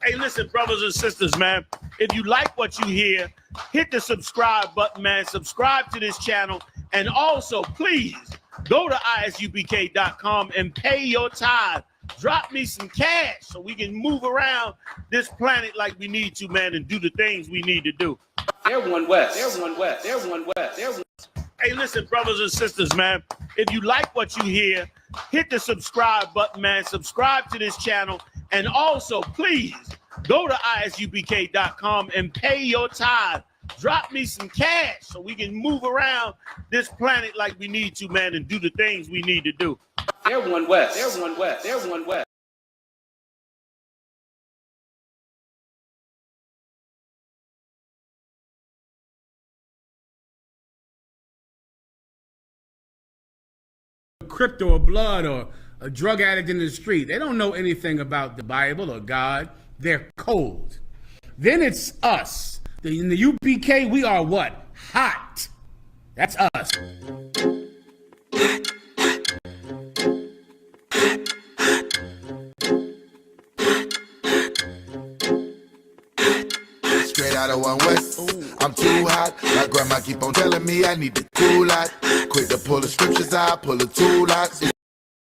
Hey, listen, brothers and sisters, man. If you like what you hear, hit the subscribe button, man. Subscribe to this channel. And also, please, go to ISUPK.com and pay your tithe. Drop me some cash so we can move around this planet like we need to, man, and do the things we need to do. They're one West. They're one West. They're one West. They're one. Hey, listen, brothers and sisters, man. If you like what you hear, hit the subscribe button, man. Subscribe to this channel. And also, please, go to ISUPK.com and pay your tithe. Drop me some cash so we can move around this planet like we need to, man, and do the things we need to do. They're one West. They're one West. They're one West. Crypto or blood or a drug addict in the street. They don't know anything about the Bible or God. They're cold. Then it's us. In the UPK, we are what? Hot. That's us. Straight out of One West, I'm too hot. My grandma keep on telling me I need to cool out. Quick to pull the scriptures out, pull the two locks. It's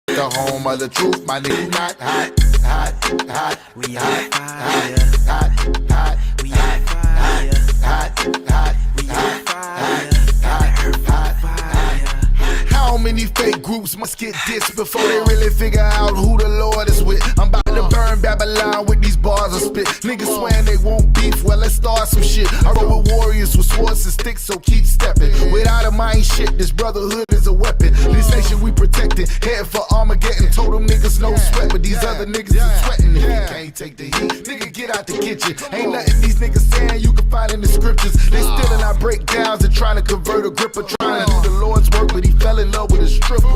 the home of the truth, my nigga not hot, hot, hot. We hot, hot, hot, hot. We hot, hot, hot, hot. We hot, hot, hot, hot. How many fake groups must get dissed before they really figure out who the Lord is with? I'm about to burn Babylon with these bars of spit. Niggas swearing they won't beef, well let's start some shit. I roll with warriors with swords and sticks, so keep stepping. Without a mind shit, this brotherhood is a weapon. This nation we protected, heading for Armageddon. Told them niggas no sweat, but these other niggas is sweating. If you can't take the heat, nigga get out the kitchen. Ain't nothing these niggas saying you can find in the scriptures. They stealing our breakdowns and trying to convert a gripper, trying to do the Lord's work, but he fell in love with a stripper.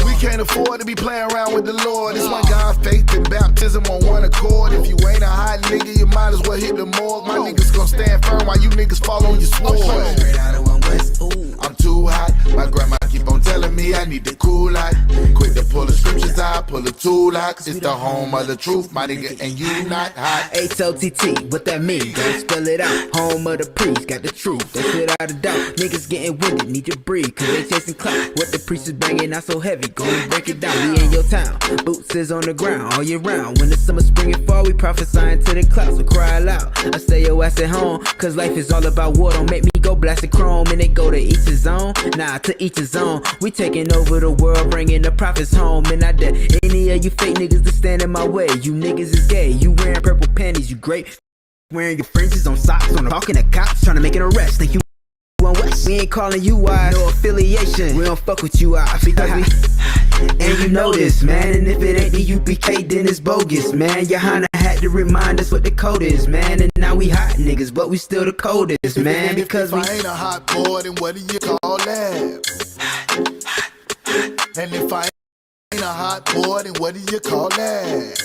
We can't afford to be playing around with the Lord. It's one God, faith and baptism on one accord. If you ain't a hot nigga, you might as well hit the morgue. My niggas gon' stand firm while you niggas fall on your sword. Straight out of One West, I'm too hot. My grandma keep on telling me I need to cool out. Quick to pull the scriptures out, pull the two locks. It's the home of the truth, my nigga, and you not hot. HOTT, what that mean? Don't spell it out. Home of the priest, got the truth, that's without a doubt. Niggas getting winded, need to breathe, cause they chasing clout. What the priest is banging out so heavy, gonna break it down. We in your town, boots is on the ground all year round. When the summer, spring, and fall, we prophesying to the clouds, so cry loud. I stay your ass at home, cause life is all about war. Don't make me go blasting chrome and it go to each his own. Nah, to each his own. We taking over the world, bringing the prophets home. And I dare any of you fake niggas to stand in my way. You niggas is gay, you wearing purple panties, you great. Wearing your fringes on socks, on talking to cops, trying to make an arrest. Think you One West. We ain't calling you wise, no affiliation. We don't fuck with you out because we. And you know this, man. And if it ain't the UPK, then it's bogus, man. Your Honda had to remind us what the code is, man. And now we hot niggas, but we still the coldest, man. Because if I ain't a hot boy, then what do you call that? And if I ain't a hot boy, then what do you call that?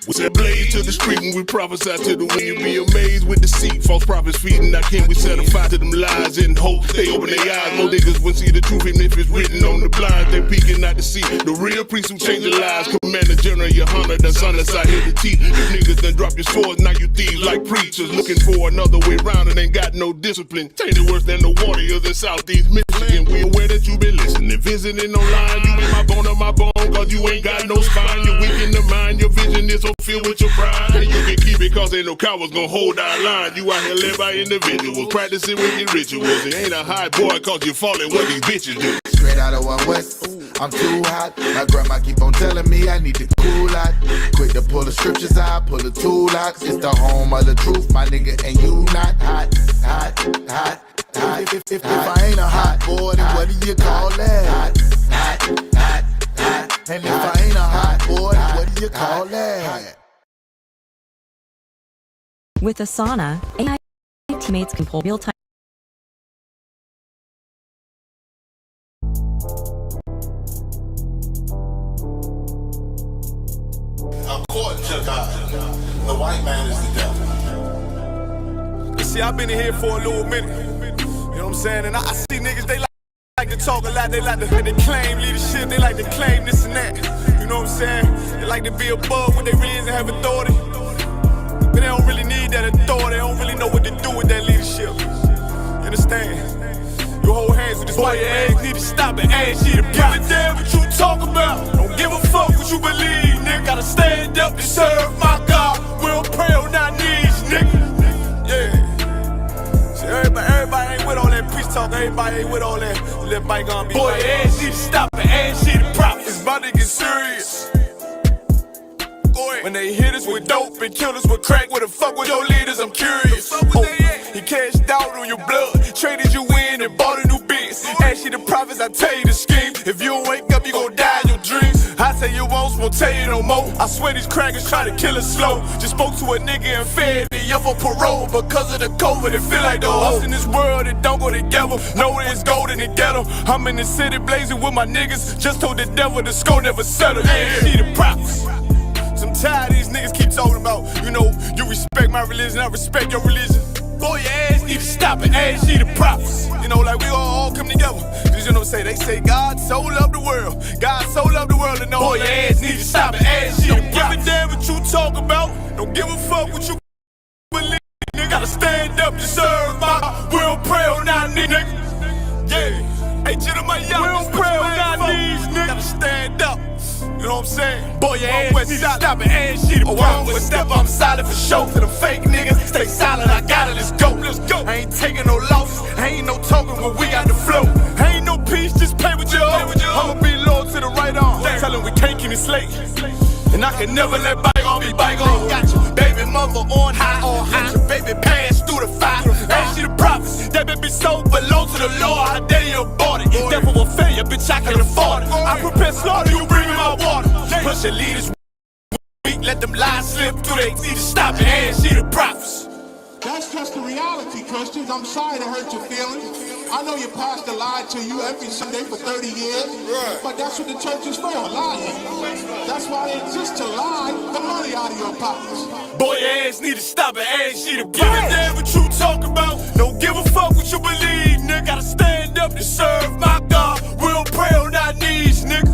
We set blaze to the street when we prophesy to the wind. You be amazed with deceit, false prophets feeding our king. We set a fire to them lies in hope they open their eyes. No niggas won't see the truth even if it's written on the blinds. They peeking out to see the real priest who change their lives. Commander General, your Hunter, the son that's out here to teach. You niggas done drop your swords, now you thieves like preachers. Looking for another way round and ain't got no discipline. Tainted worse than the warriors in Southeast Michigan. We aware that you been listening, visiting online. You be my bone on my bone, cause you ain't got no spine. You're weak in the mind, your vision is so filled with your pride. And you can keep it cause ain't no cowards gonna hold our line. You out here led by individuals, practicing wicked rituals. It ain't a high boy cause you're falling what these bitches do. Straight out of One West, I'm too hot. My grandma keep on telling me I need to cool out. Quick to pull the scriptures out, pull the two locks. It's the home of the truth, my nigga, and you not hot, hot, hot, hot. If I ain't a hot boy, then what do you call that? Hot, hot, hot, hot. And if I ain't a hot boy, then what do you call that? With Asana, AI teammates can pull real-time. According to God, the white man is the devil. You see, I've been in here for a little minute. You know what I'm saying? And I see niggas, they like to talk a lot. They like to claim leadership. They like to claim this and that. You know what I'm saying? They like to be above what they really is and have authority. But they don't really need that authority. They don't really know what to do with that leadership. You understand? You hold hands with this boy, your ass need to stop and ask you to give a damn what you talk about. Don't give a fuck what you believe, nigga. Gotta stand up to serve my God. We don't pray on our knees, nigga. Yeah. See, everybody ain't with all that peace talk. Everybody ain't with all that. Let bygone be. Boy, your ass need to stop and ask you to profit. It's about to get serious. When they hit us with dope and kill us with crack, where the fuck with your leaders? I'm curious. He cashed out on your blood, traded you in and bought a new biz. Ask you the prophets, I tell you the scheme. If you don't wake up, you gon' die in your dreams. I tell you once, won't tell you no more. I swear these crackers try to kill us slow. Just spoke to a nigga and fed the up for parole. Because of the COVID, it feel like the hoes in this world that don't go together. Know that it's golden and ghetto. I'm in the city blazing with my niggas. Just told the devil the score never settled. Yeah, see the prophets. I'm tired of these niggas keep talking about, you know, you respect my religion, I respect your religion. Boy, your ass need to stop and ask you the prophets. You know, like we all come together. Cause you know, they say God so loved the world. God so loved the world, and know boy, your ass need to stop and ask you the prophets. Don't give a damn what you talk about. Don't give a fuck what you believe. Nigga, gotta stand up to serve my. We don't pray on our knees, nigga. Yeah. Hey, gentlemen, y'all, we don't pray on our knees, nigga. Gotta stand up. You know what I'm saying? Boy, your ass need to stop and ask you to wrong with step. I'm solid for show to the fake niggas. Stay silent, I got it, let's go. Let's go. I ain't taking no losses. I ain't no token when we got the flow. I ain't no peace, just play with your own. I'ma be loyal to the right arm. Tell him we can't keep me slave. And I can never let bygone be bygone. Got your baby mother on high. Got your baby pass through the fire. Ask you the prophets. That baby so belong to the Lord. How dare you abort it? Devil will fail you, bitch, I can afford it. I prepare slaughter, you bring me my water. Push your leaders weak, let them lies slip through. They need to stop and ask you the prophets. That's just the reality, Christians. I'm sorry to hurt your feelings. I know your pastor lied to you every Sunday for 30 years, but that's what the church is for, lying. That's why they exist, to lie the money out of your pockets. Boy, your ass need to stop and ask you to give a damn what you talk about. Don't give a fuck what you believe, nigga. Gotta stand up to serve my God. We don't pray on our knees, nigga.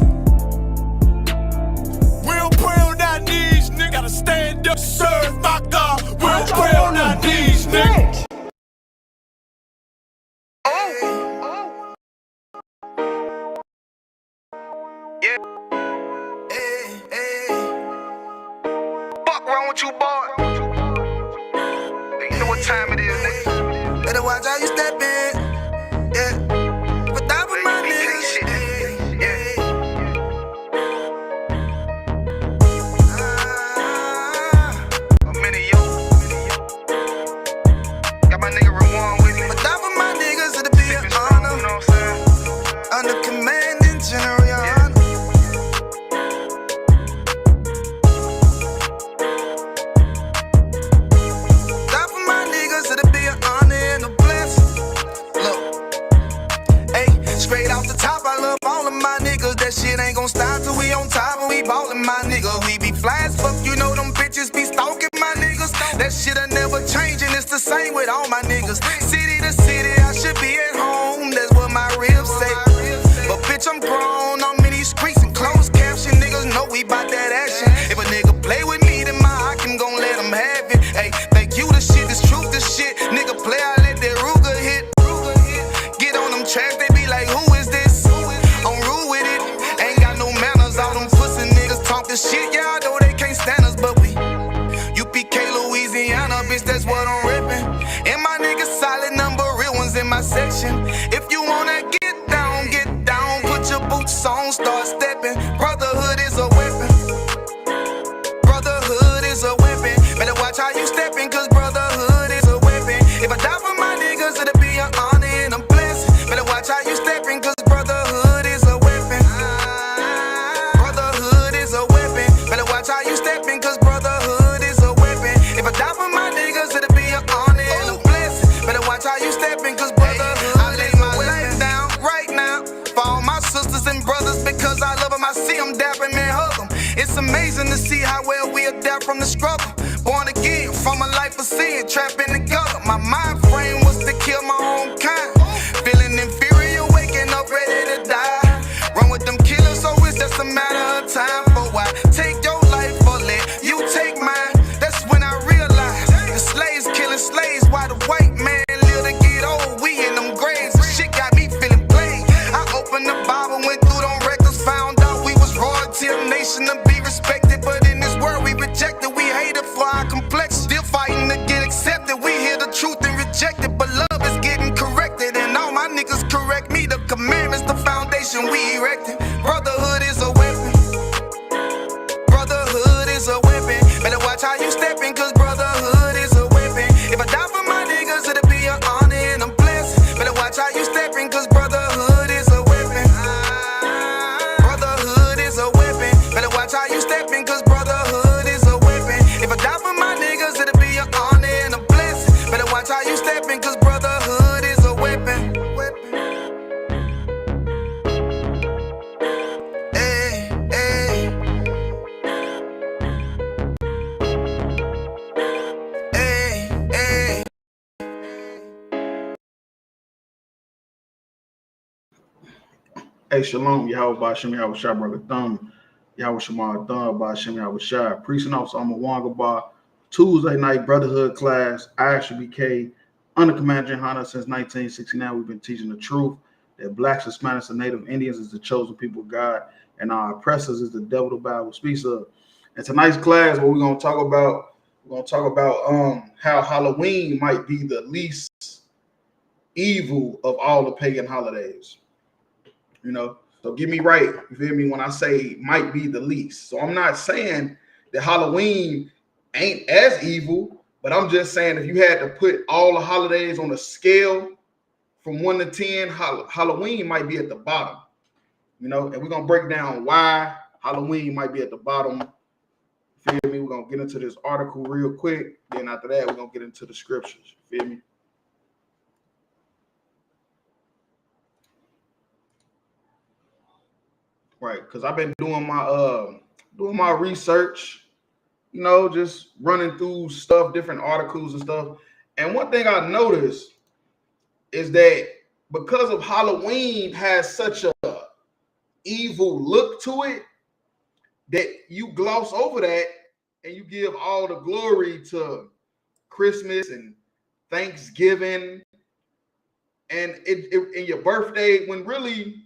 We don't pray on our knees, nigga. Gotta stand up to serve my God. We don't pray on our knees, nigga. Wrong with you, boy? You know what time it is, nigga. Better watch how you step in. Yeah. But that was my niggas. Yeah. I'm in it, yo. Got my nigga Rewan with me. But that was my niggas, it'll be an honor. You know what I'm saying? Under commanding general. That shit ain't gon' stop till we on top and we ballin', my nigga. We be fly as fuck, you know them bitches be stalking my niggas. That shit'll never change and it's the same with all my niggas. City to city, I should be at home, that's what my ribs say. But bitch, I'm grown, I'm in these streets and closed caption. Niggas know we bout that action. If a nigga play with me, then my Hakim gon' let him have it. Hey, thank you, the shit, this truth, the shit. Nigga play, I let that Ruger hit. Get on them tracks, they be like, who is this? The shit, yeah, I know they can't stand us, but we UPK, Louisiana, bitch, that's what I'm rippin'. And my niggas solid, number real ones in my section. If you wanna get down, put your boots on, start steppin'. Brotherhood is a weapon. Brotherhood is a weapon. Better watch how you steppin', cause brotherhood is a weapon. If I die for my niggas, it'll be an honor and a blessing. Better watch how you steppin', cause brotherhood is a weapon. Watch how you steppin', cause brotherhood is a weapon. If I die for my niggas, it'll be an honor and a blessing. Better watch how you steppin', cause brotherhood I lay my life down right now for all my sisters and brothers, because I love them, I see them dapping and hug them. It's amazing to see how well we adapt from the struggle. Born again from a life of sin, trapping together. My mind frame was to kill my own kind. Feeling inferior, waking up ready to die. Run with them killers, so it's just a matter of time. For I take your destined to be respected, but in this world we rejected. We hated for our complexion, still fighting to get accepted. We hear the truth and reject it, but love is getting corrected. And all my niggas correct me. The commandments, the foundation we erected. Brotherhood is a weapon. Brotherhood is a weapon. Better watch how you stepping, cause brotherhood is a weapon. If I die for my niggas, it'll be an honor and a blessing. Better watch how you stepping, cause brotherhood is a weapon. Brotherhood is a weapon. Better watch how you stepping, cause brotherhood is a weapon. If I die for my niggas, it'll be an honor and a blessing. Better watch how you stepping, cause brotherhood is a weapon. Hey, shalom, Yahweh Ba'Shem, Yahweh Shai, Brother Thumb, Yahweh Shema Thumb, Ba'Shem, Yahweh Shai, Priest and Officer, I'm a Wangaba, Tuesday night Brotherhood class, ISUPK, under Commander Hunter since 1969. We've been teaching the truth that blacks, Hispanics, and Native Indians is the chosen people of God, and our oppressors is the devil the Bible speaks of. And tonight's class, what we're going to talk about, how Halloween might be the least evil of all the pagan holidays. You know, so get me right, you feel me, when I say might be the least. So I'm not saying that Halloween ain't as evil, but I'm just saying if you had to put all the holidays on a scale from 1 to 10, Halloween might be at the bottom, you know, and we're going to break down why Halloween might be at the bottom. Feel me? We're going to get into this article real quick. Then after that, we're going to get into the scriptures. Feel me? Right, because I've been doing my research, you know, just running through stuff, different articles and stuff. And one thing I noticed is that because of Halloween has such a evil look to it, that you gloss over that and you give all the glory to Christmas and Thanksgiving and in your birthday, when really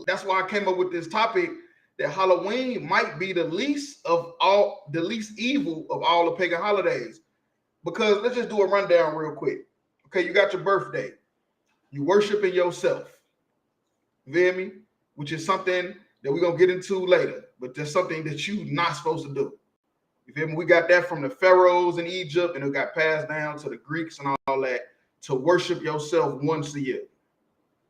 that's why I came up with this topic, that Halloween might be the least evil of all the pagan holidays. Because let's just do a rundown real quick. Okay, you got your birthday. You worshiping yourself. You feel me? Which is something that we're going to get into later. But that's something that you're not supposed to do. You feel me? We got that from the pharaohs in Egypt, and it got passed down to the Greeks and all that, to worship yourself once a year.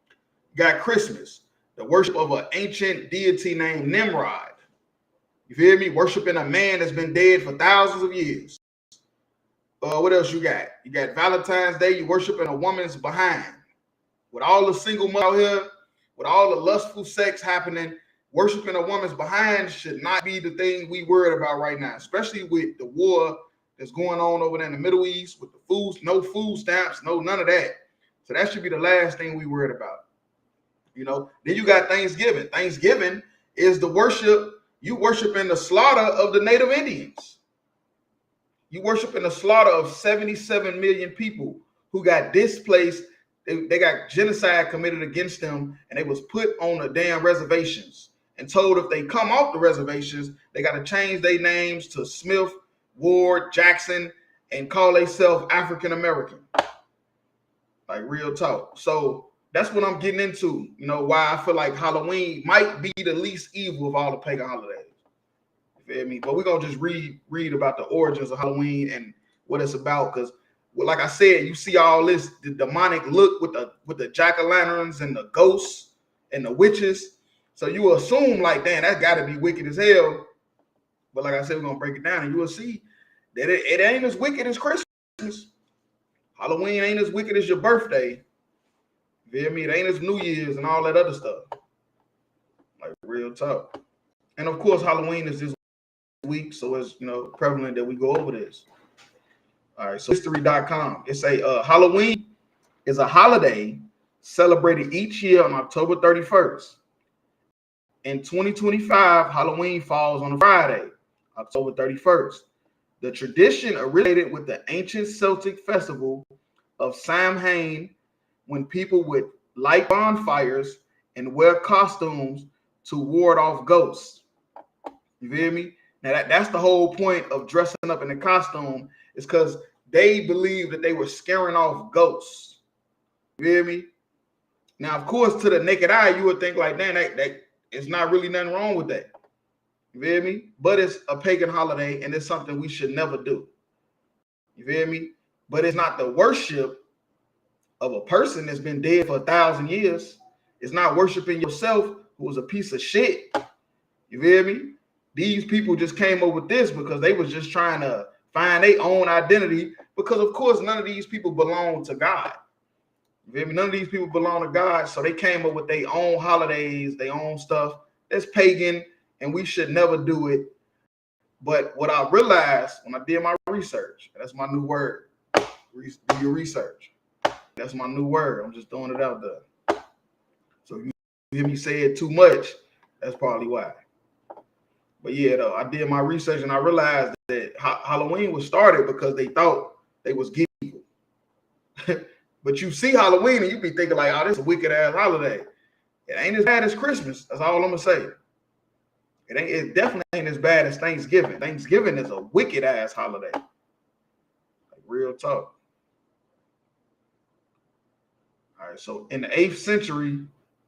You got Christmas. The worship of an ancient deity named Nimrod. You feel me? Worshiping a man that's been dead for thousands of years. What else you got? You got Valentine's Day. You worshiping a woman's behind. With all the single mothers out here, with all the lustful sex happening, worshiping a woman's behind should not be the thing we worried about right now, especially with the war that's going on over there in the Middle East with the foods, no food stamps, no none of that. So that should be the last thing we worried about. You know, then you got Thanksgiving. Thanksgiving is the worship. You worshiping the slaughter of the Native Indians. You worshiping the slaughter of 77 million people who got displaced. They got genocide committed against them, and they was put on the damn reservations and told if they come off the reservations, they got to change their names to Smith, Ward, Jackson, and call themselves African American. Like real talk. So that's what I'm getting into, you know, why I feel like Halloween might be the least evil of all the pagan holidays. You feel me? But we're going to just read about the origins of Halloween and what it's about. Because, like I said, you see all this the demonic look with the jack-o'-lanterns and the ghosts and the witches. So you assume, like, damn, that's got to be wicked as hell. But like I said, we're going to break it down, and you will see that it ain't as wicked as Christmas. Halloween ain't as wicked as your birthday. You feel me? It ain't as New Year's and all that other stuff. Like real talk. And of course, Halloween is this week, so it's, you know, prevalent that we go over this. All right, so history.com. It's Halloween is a holiday celebrated each year on October 31st. In 2025, Halloween falls on a Friday, October 31st. The tradition originated with the ancient Celtic festival of Samhain, when people would light bonfires and wear costumes to ward off ghosts. You feel me? Now that's the whole point of dressing up in a costume, is because they believe that they were scaring off ghosts. You feel me? Now, of course, to the naked eye, you would think like, damn, that it's not really nothing wrong with that. You feel me? But it's a pagan holiday, and it's something we should never do. You feel me? But it's not the worship of a person that's been dead for 1,000 years. It's not worshiping yourself, who was a piece of shit. You feel me? These people just came up with this because they was just trying to find their own identity, because of course none of these people belong to God. You feel me? None of these people belong to God, so they came up with their own holidays, their own stuff. That's pagan, and we should never do it. But what I realized when I did my research, that's my new word, do your research. That's my new word. I'm just throwing it out there. So if you hear me say it too much, that's probably why. But yeah, though, I did my research and I realized that Halloween was started because they thought they was evil. But you see Halloween and you be thinking like, oh, this is a wicked ass holiday. It ain't as bad as Christmas. That's all I'm gonna say. It definitely ain't as bad as Thanksgiving. Thanksgiving is a wicked ass holiday. Like real talk. All right, so in the 8th century,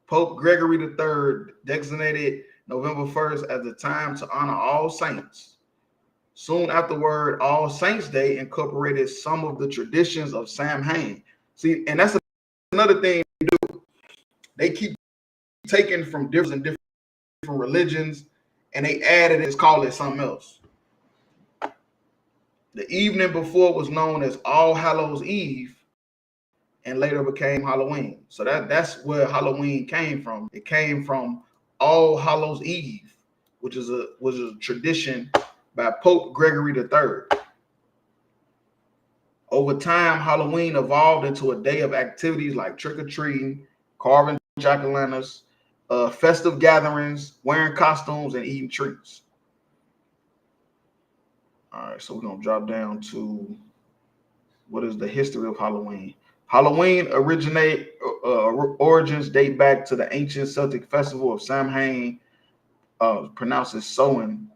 Pope Gregory III designated November 1st as the time to honor all saints. Soon afterward, All Saints Day incorporated some of the traditions of Samhain. See, and that's another thing they do. They keep taking from different religions, and they add it and call it something else. The evening before was known as All Hallows Eve, and later became Halloween. So that's where Halloween came from. It came from All Hallows Eve, which was a tradition by Pope Gregory III. Over time, Halloween evolved into a day of activities like trick-or-treating, carving jack-o'-lanterns, festive gatherings, wearing costumes, and eating treats. All right, so we're going to drop down to what is the history of Halloween. Halloween origins date back to the ancient Celtic festival of Samhain, pronounced as Samhain.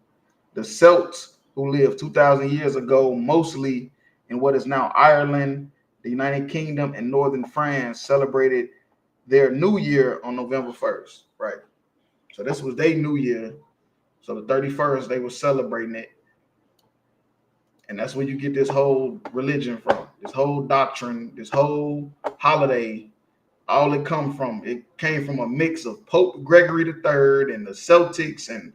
The Celts, who lived 2,000 years ago, mostly in what is now Ireland, the United Kingdom, and northern France, celebrated their New Year on November 1st, right? So this was their New Year. So the 31st, they were celebrating it. And that's where you get this whole religion from, this whole doctrine, this whole holiday. All it came from a mix of Pope Gregory III and the Celtics, and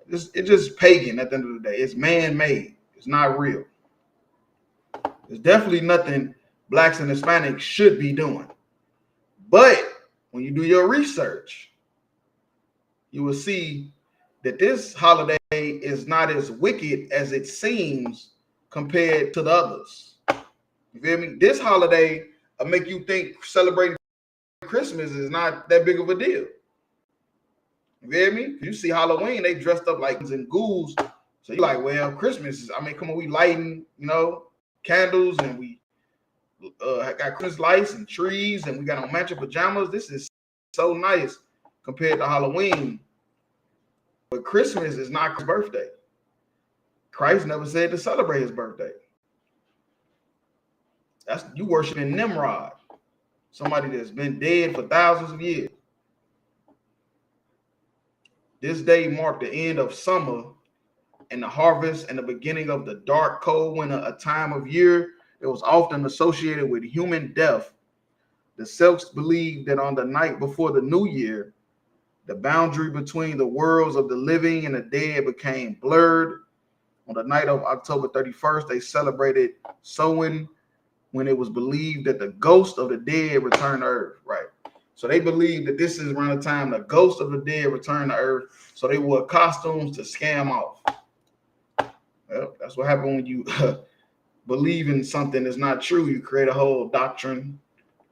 it's just pagan at the end of the day. It's man-made. It's not real. There's definitely nothing blacks and Hispanics should be doing. But when you do your research, you will see that this holiday is not as wicked as it seems compared to the others. You feel me? This holiday will make you think celebrating Christmas is not that big of a deal. You feel me? You see Halloween, they dressed up like and ghouls. So you're like, well, Christmas is, come on, we lighting, candles, and we got Christmas lights and trees, and we got on matching pajamas. This is so nice compared to Halloween. But Christmas is not Christ's birthday. Christ never said to celebrate his birthday. That's you worshiping Nimrod, somebody that's been dead for thousands of years. This day marked the end of summer and the harvest and the beginning of the dark, cold winter, a time of year that was often associated with human death. The Celts believed that on the night before the new year, the boundary between the worlds of the living and the dead became blurred. On the night of October 31st, they celebrated Samhain, when it was believed that the ghost of the dead returned to earth. Right. So they believe that this is around the time the ghost of the dead returned to earth. So they wore costumes to scam off. Well, that's what happened when you believe in something that's not true. You create a whole doctrine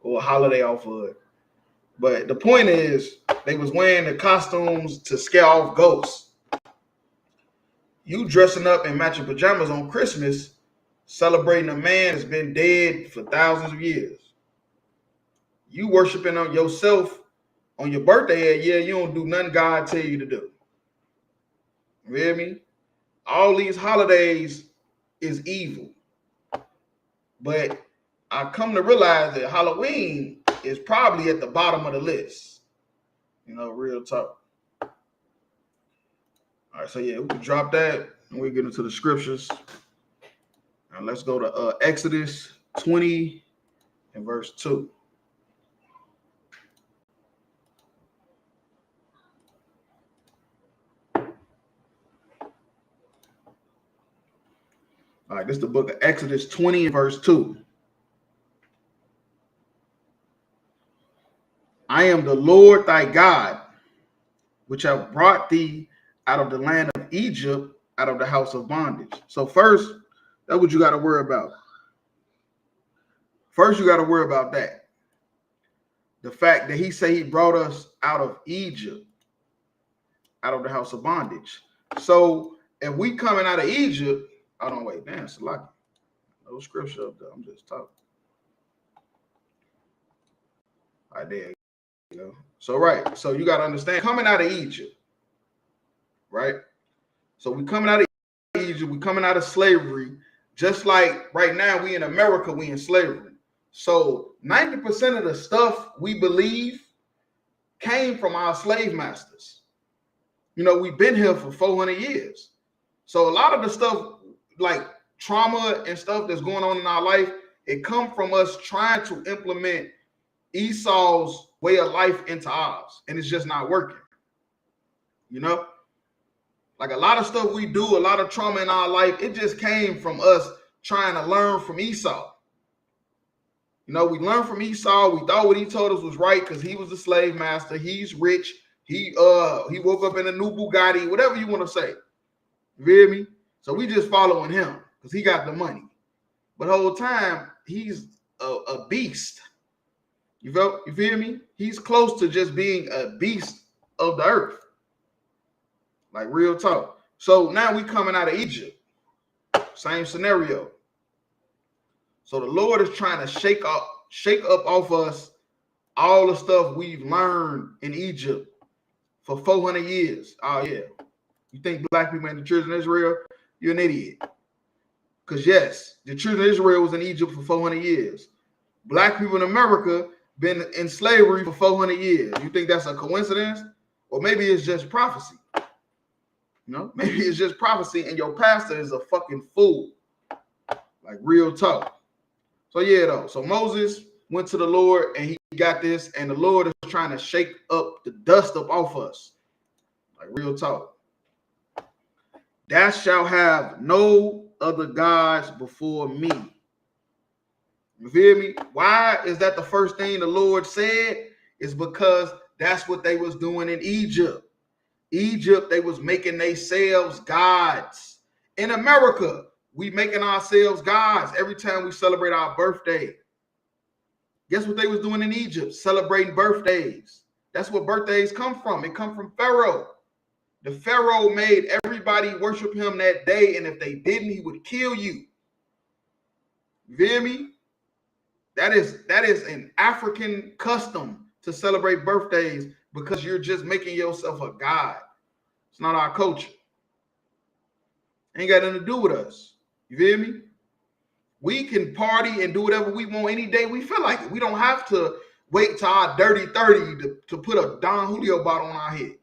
or a holiday off of it. But the point is, they was wearing the costumes to scare off ghosts. You dressing up in matching pajamas on Christmas, celebrating a man that's been dead for thousands of years. You worshiping on yourself on your birthday, yeah, you don't do nothing God tell you to do. You hear me? All these holidays is evil. But I come to realize that Halloween is probably at the bottom of the list. You know, real talk. All right, so yeah, we can drop that and we get into the scriptures. Now let's go to Exodus 20 and verse 2. All right, this is the book of Exodus 20 and verse 2. I am the Lord thy God, which have brought thee out of the land of Egypt, out of the house of bondage. So first, that's what you got to worry about. First, you got to worry about that. The fact that he said he brought us out of Egypt, out of the house of bondage. So if we coming out of Egypt, I don't wait, damn, it's like no scripture up there. I'm just talking. All right, there you go. So right, so you got to understand, coming out of Egypt, right? So we coming out of Egypt, we coming out of slavery, just like right now we in America, we in slavery. So 90% of the stuff we believe came from our slave masters. You know, we've been here for 400 years. So a lot of the stuff like trauma and stuff that's going on in our life, it come from us trying to implement Esau's way of life into ours, and it's just not working. You know, like a lot of stuff we do, a lot of trauma in our life, it just came from us trying to learn from Esau. You know, we learned from Esau. We thought what he told us was right because he was the slave master. He's rich. He woke up in a new Bugatti, whatever you want to say. You hear me? So we just following him because he got the money. But the whole time, he's a beast. You feel me? He's close to just being a beast of the earth. Like real talk. So now we coming out of Egypt. Same scenario. So the Lord is trying to shake up off us all the stuff we've learned in Egypt for 400 years. Oh yeah. You think black people in the children of Israel? You're an idiot. Because yes, the children of Israel was in Egypt for 400 years. Black people in America been in slavery for 400 years. You think that's a coincidence? Or maybe it's just prophecy. You know, maybe it's just prophecy and your pastor is a fucking fool. Like real talk. So yeah, though. So Moses went to the Lord and he got this, and the Lord is trying to shake up the dust up off us. Like real talk. Thou shalt have no other gods before me. You feel me? Why is that the first thing the Lord said? Is because that's what they was doing in Egypt. Egypt, they was making themselves gods. In America, we making ourselves gods every time we celebrate our birthday. Guess what they was doing in Egypt? Celebrating birthdays. That's where birthdays come from. It come from Pharaoh. The Pharaoh made everybody worship him that day, and if they didn't, he would kill you. You hear me? That is an African custom to celebrate birthdays because you're just making yourself a god. It's not our culture. Ain't got nothing to do with us. You feel me? We can party and do whatever we want any day we feel like it. We don't have to wait till our dirty 30 to put a Don Julio bottle on our head.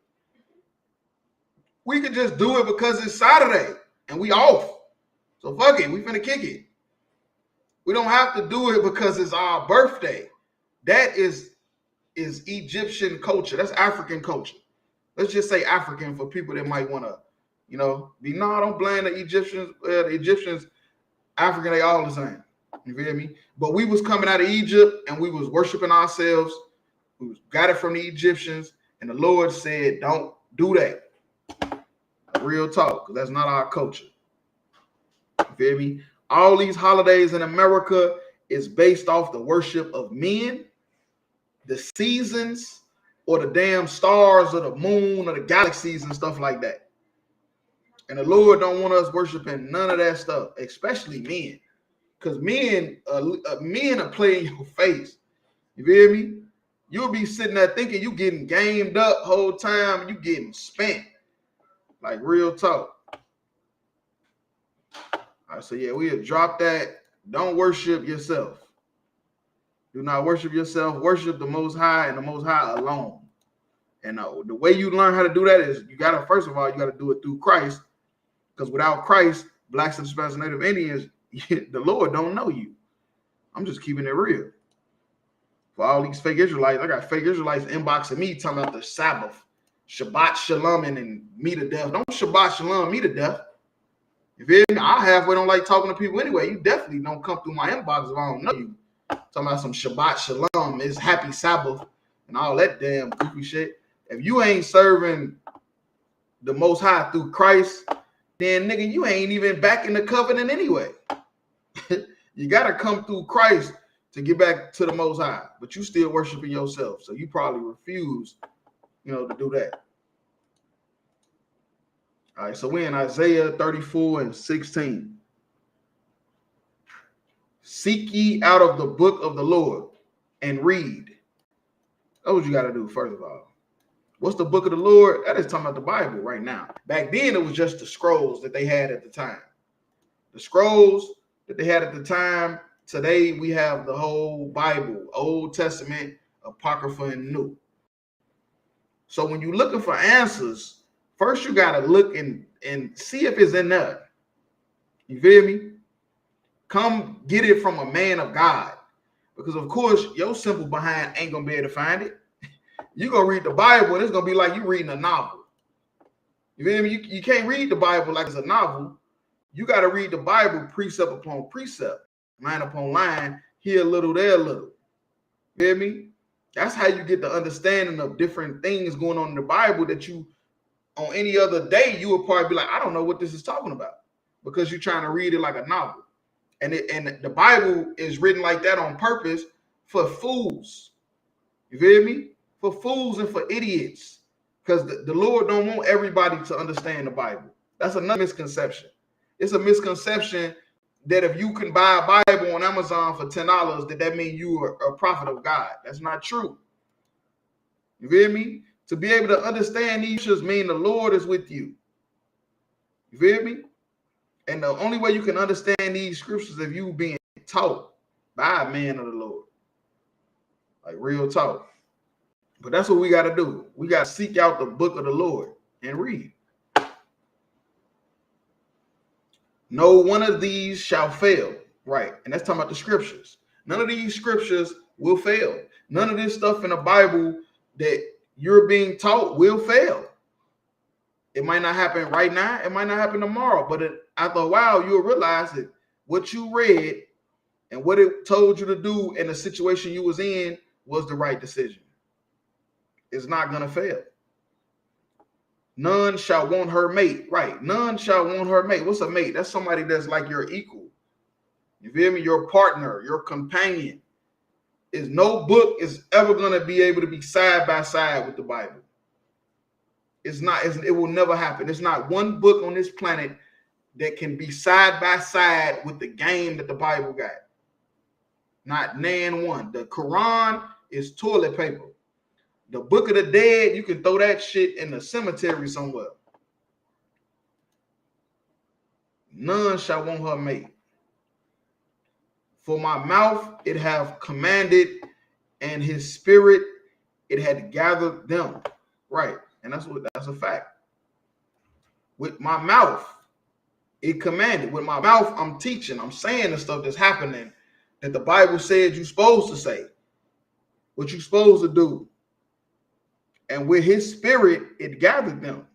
We can just do it because it's Saturday and we off. So fuck it, we finna kick it. We don't have to do it because it's our birthday. That is Egyptian culture. That's African culture. Let's just say African for people that might want to, you know, don't blame the Egyptians. The Egyptians, African, they all the same. You feel me? But we was coming out of Egypt and we was worshiping ourselves. We got it from the Egyptians, and the Lord said, don't do that. Real talk, because that's not our culture. You feel me? All these holidays in America is based off the worship of men, the seasons, or the damn stars or the moon or the galaxies and stuff like that. And the Lord don't want us worshiping none of that stuff, especially men. Because men are playing your face. You feel me? You'll be sitting there thinking you getting gamed up whole time and you getting spent. Like real talk. All right, so yeah, we have dropped that. Don't worship yourself. Do not worship yourself. Worship the Most High and the Most High alone. And the way you learn how to do that is you got to, first of all, you got to do it through Christ. Because without Christ, blacks, Hispanics, and Native Indians, the Lord don't know you. I'm just keeping it real. For all these fake Israelites, I got fake Israelites inboxing me talking about the Sabbath, Shabbat Shalom, and me to death. Don't Shabbat Shalom me to death. You feel me? I halfway don't like talking to people anyway. You definitely don't come through my inbox if I don't know you. Talking about some Shabbat Shalom, it's happy Sabbath, and all that damn goofy shit. If you ain't serving the Most High through Christ, then nigga, you ain't even back in the covenant anyway. You got to come through Christ to get back to the Most High, but you still worshiping yourself. So you probably refuse, to do that. All right, so we're in Isaiah 34:16. Seek ye out of the book of the Lord and read. That's what you got to do, first of all. What's the book of the Lord? That is talking about the Bible right now. Back then, it was just the scrolls that they had at the time. The scrolls that they had at the time. Today, we have the whole Bible, Old Testament, Apocrypha, and New. So when you're looking for answers, first you got to look and see if it's in there. You feel me? Come get it from a man of God. Because, of course, your simple behind ain't going to be able to find it. You're going to read the Bible, and it's going to be like you reading a novel. You feel me? You can't read the Bible like it's a novel. You got to read the Bible precept upon precept, line upon line, here a little, there a little. You feel me? That's how you get the understanding of different things going on in the Bible that you, on any other day, you would probably be like, I don't know what this is talking about, because you're trying to read it like a novel. And the Bible is written like that on purpose for fools. You feel me? For fools and for idiots. Because the Lord don't want everybody to understand the Bible. That's another misconception. It's a misconception that if you can buy a Bible on Amazon for $10, that means you are a prophet of God. That's not true. You feel me? To be able to understand these should mean the Lord is with you. You feel me? And the only way you can understand these scriptures is if you being taught by a man of the Lord. Like real talk. But that's what we got to do. We got to seek out the book of the Lord and read. No one of these shall fail. Right. And that's talking about the scriptures. None of these scriptures will fail. None of this stuff in the Bible that you're being taught will fail. It might not happen right now. It might not happen tomorrow. But after a while, you'll realize that what you read and what it told you to do in the situation you was in was the right decision. It's not going to fail. None shall want her mate. Right. None shall want her mate. What's a mate? That's somebody that's like your equal. You feel me? Your partner, your companion. Is no book is ever going to be able to be side by side with the Bible. It's not. It will never happen. There's not one book on this planet that can be side by side with the game that the Bible got. Not nan one. The Quran is toilet paper. The Book of the Dead, you can throw that shit in the cemetery somewhere. None shall want her mate. For my mouth it have commanded, and his spirit it had gathered them. Right. And that's a fact. With my mouth, it commanded. With my mouth, I'm teaching. I'm saying the stuff that's happening that the Bible said you're supposed to say. What you're supposed to do. And with his spirit, it gathered them.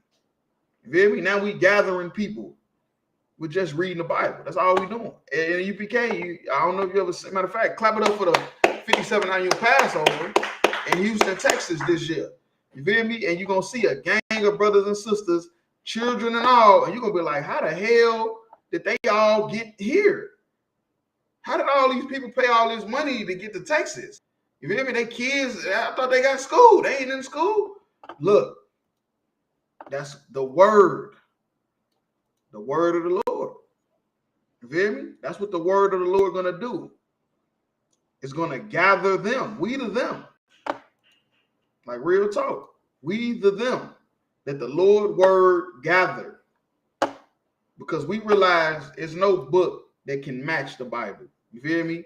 You feel me? Now we gathering people. We're just reading the Bible. That's all we're doing. And UPK, I don't know if you ever, matter of fact, clap it up for the 57 annual Passover in Houston, Texas this year. You feel me? And you're going to see a gang of brothers and sisters, children and all, and you're going to be like, how the hell did they all get here? How did all these people pay all this money to get to Texas? You feel me? They kids, I thought they got school. They ain't in school. Look, that's the word. The word of the Lord. You feel me? That's what the word of the Lord going to do. It's going to gather them. We to them. Like real talk. We the them. that the Lord word gathered, because we realize there's no book that can match the Bible. You feel me?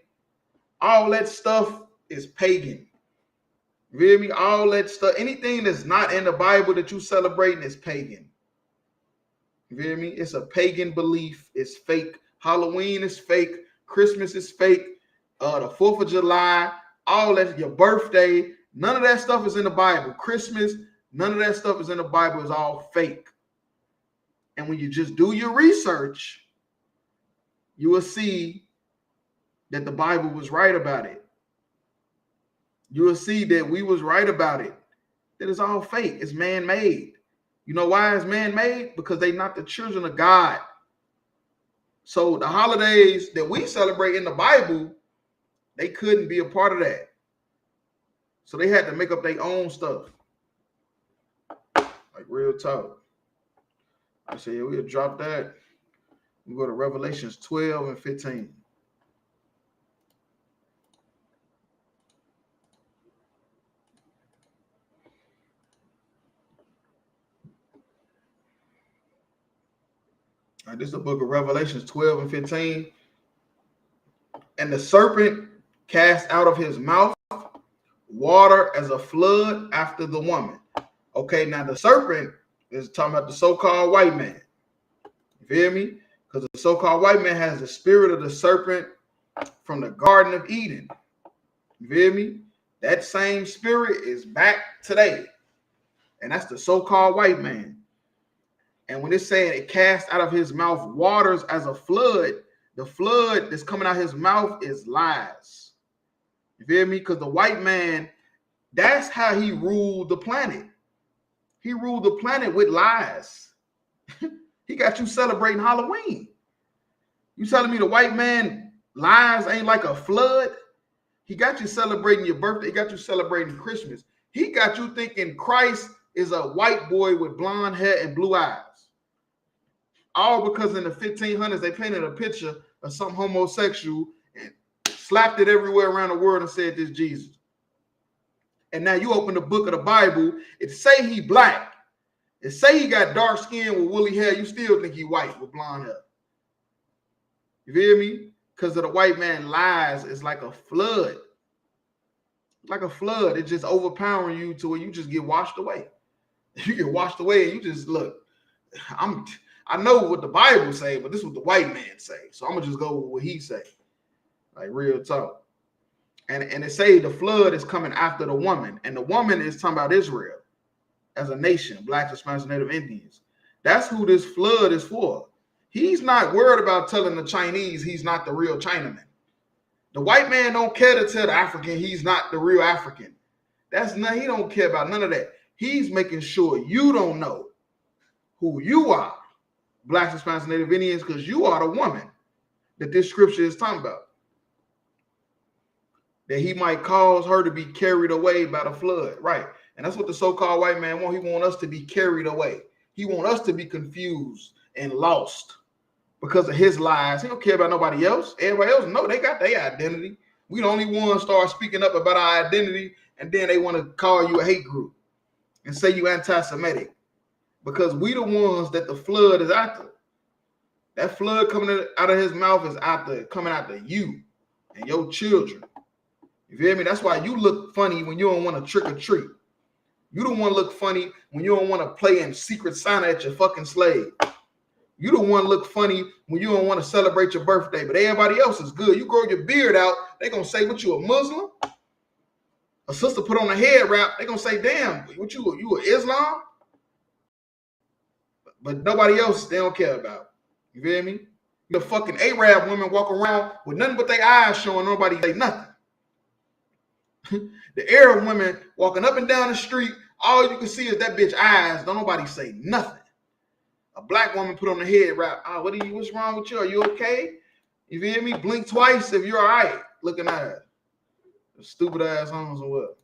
All that stuff is pagan. You feel me? All that stuff, anything that's not in the Bible that you celebrating is pagan. You feel me? It's a pagan belief. It's fake. Halloween is fake. Christmas is fake. The 4th of July, all that, your birthday, none of that stuff is in the Bible. Christmas, none of that stuff is in the Bible. It's all fake. And when you just do your research, you will see that the Bible was right about it. You will see that we was right about it. That it's all fake. It's man-made. You know why it's man-made? Because they're not the children of God. So the holidays that we celebrate in the Bible, they couldn't be a part of that. So they had to make up their own stuff. Like real talk. I say, yeah, we'll drop that. We go to Revelations 12 and 15. All right, this is the book of Revelations 12 and 15. And the serpent cast out of his mouth water as a flood after the woman. Okay, now the serpent is talking about the so-called white man. You feel me? Because the so-called white man has the spirit of the serpent from the Garden of Eden. You feel me? That same spirit is back today. And that's the so-called white man. And when it's saying it cast out of his mouth waters as a flood, the flood that's coming out of his mouth is lies. You feel me? Because the white man, that's how he ruled the planet. He ruled the planet with lies. He got you celebrating Halloween. You telling me the white man lies ain't like a flood? He got you celebrating your birthday. He got you celebrating Christmas. He got you thinking Christ is a white boy with blonde hair and blue eyes. All because in the 1500s, they painted a picture of some homosexual and slapped it everywhere around the world and said this Jesus. And now you open the book of the Bible, it say he black. It say he got dark skin with woolly hair. You still think he white with blonde hair. You feel me? Because of the white man lies, it's like a flood. Like a flood. It's just overpowering you to where you just get washed away. You get washed away and you just look. I know what the Bible say, but this is what the white man say. So I'm gonna just go with what he say. Like real talk. And it say the flood is coming after the woman. And the woman is talking about Israel as a nation, Blacks, Hispanics, Native Indians. That's who this flood is for. He's not worried about telling the Chinese he's not the real Chinaman. The white man don't care to tell the African he's not the real African. He don't care about none of that. He's making sure you don't know who you are, Blacks, Hispanics, Native Indians, because you are the woman that this scripture is talking about. That he might cause her to be carried away by the flood. Right. And that's what the so-called white man wants. He wants us to be carried away. He wants us to be confused and lost because of his lies. He don't care about nobody else. Everybody else, no, they got their identity. We the only ones start speaking up about our identity, and then they want to call you a hate group and say you anti-Semitic. Because we the ones that the flood is after. That flood coming out of his mouth is coming after you and your children. You feel me? That's why you look funny when you don't want to trick or treat. You don't want to look funny when you don't want to play in Secret Santa at your fucking slave. You don't want to look funny when you don't want to celebrate your birthday, but everybody else is good. You grow your beard out, they going to say, what, you a Muslim? A sister put on a head wrap, they going to say, damn, what you a Islam? But nobody else they don't care about. You feel me? The fucking Arab women walk around with nothing but their eyes showing, nobody say nothing. The Arab women walking up and down the street, all you can see is that bitch eyes. Don't nobody say nothing. A black woman put on the head wrap. What's wrong with you? Are you okay? You feel me? Blink twice if you're all right. Looking at her. Stupid ass homes and what?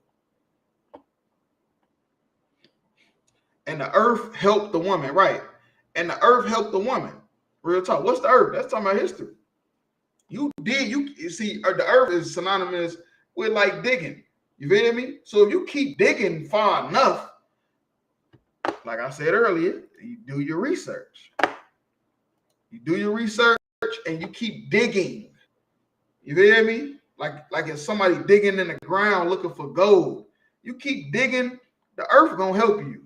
And the earth helped the woman, right? And the earth helped the woman. Real talk. What's the earth? That's talking about history. You see, the earth is synonymous with like digging. You feel me? So if you keep digging far enough, like I said earlier, you do your research. You do your research and you keep digging. You hear me? Like if somebody digging in the ground looking for gold, you keep digging, the earth gonna help you.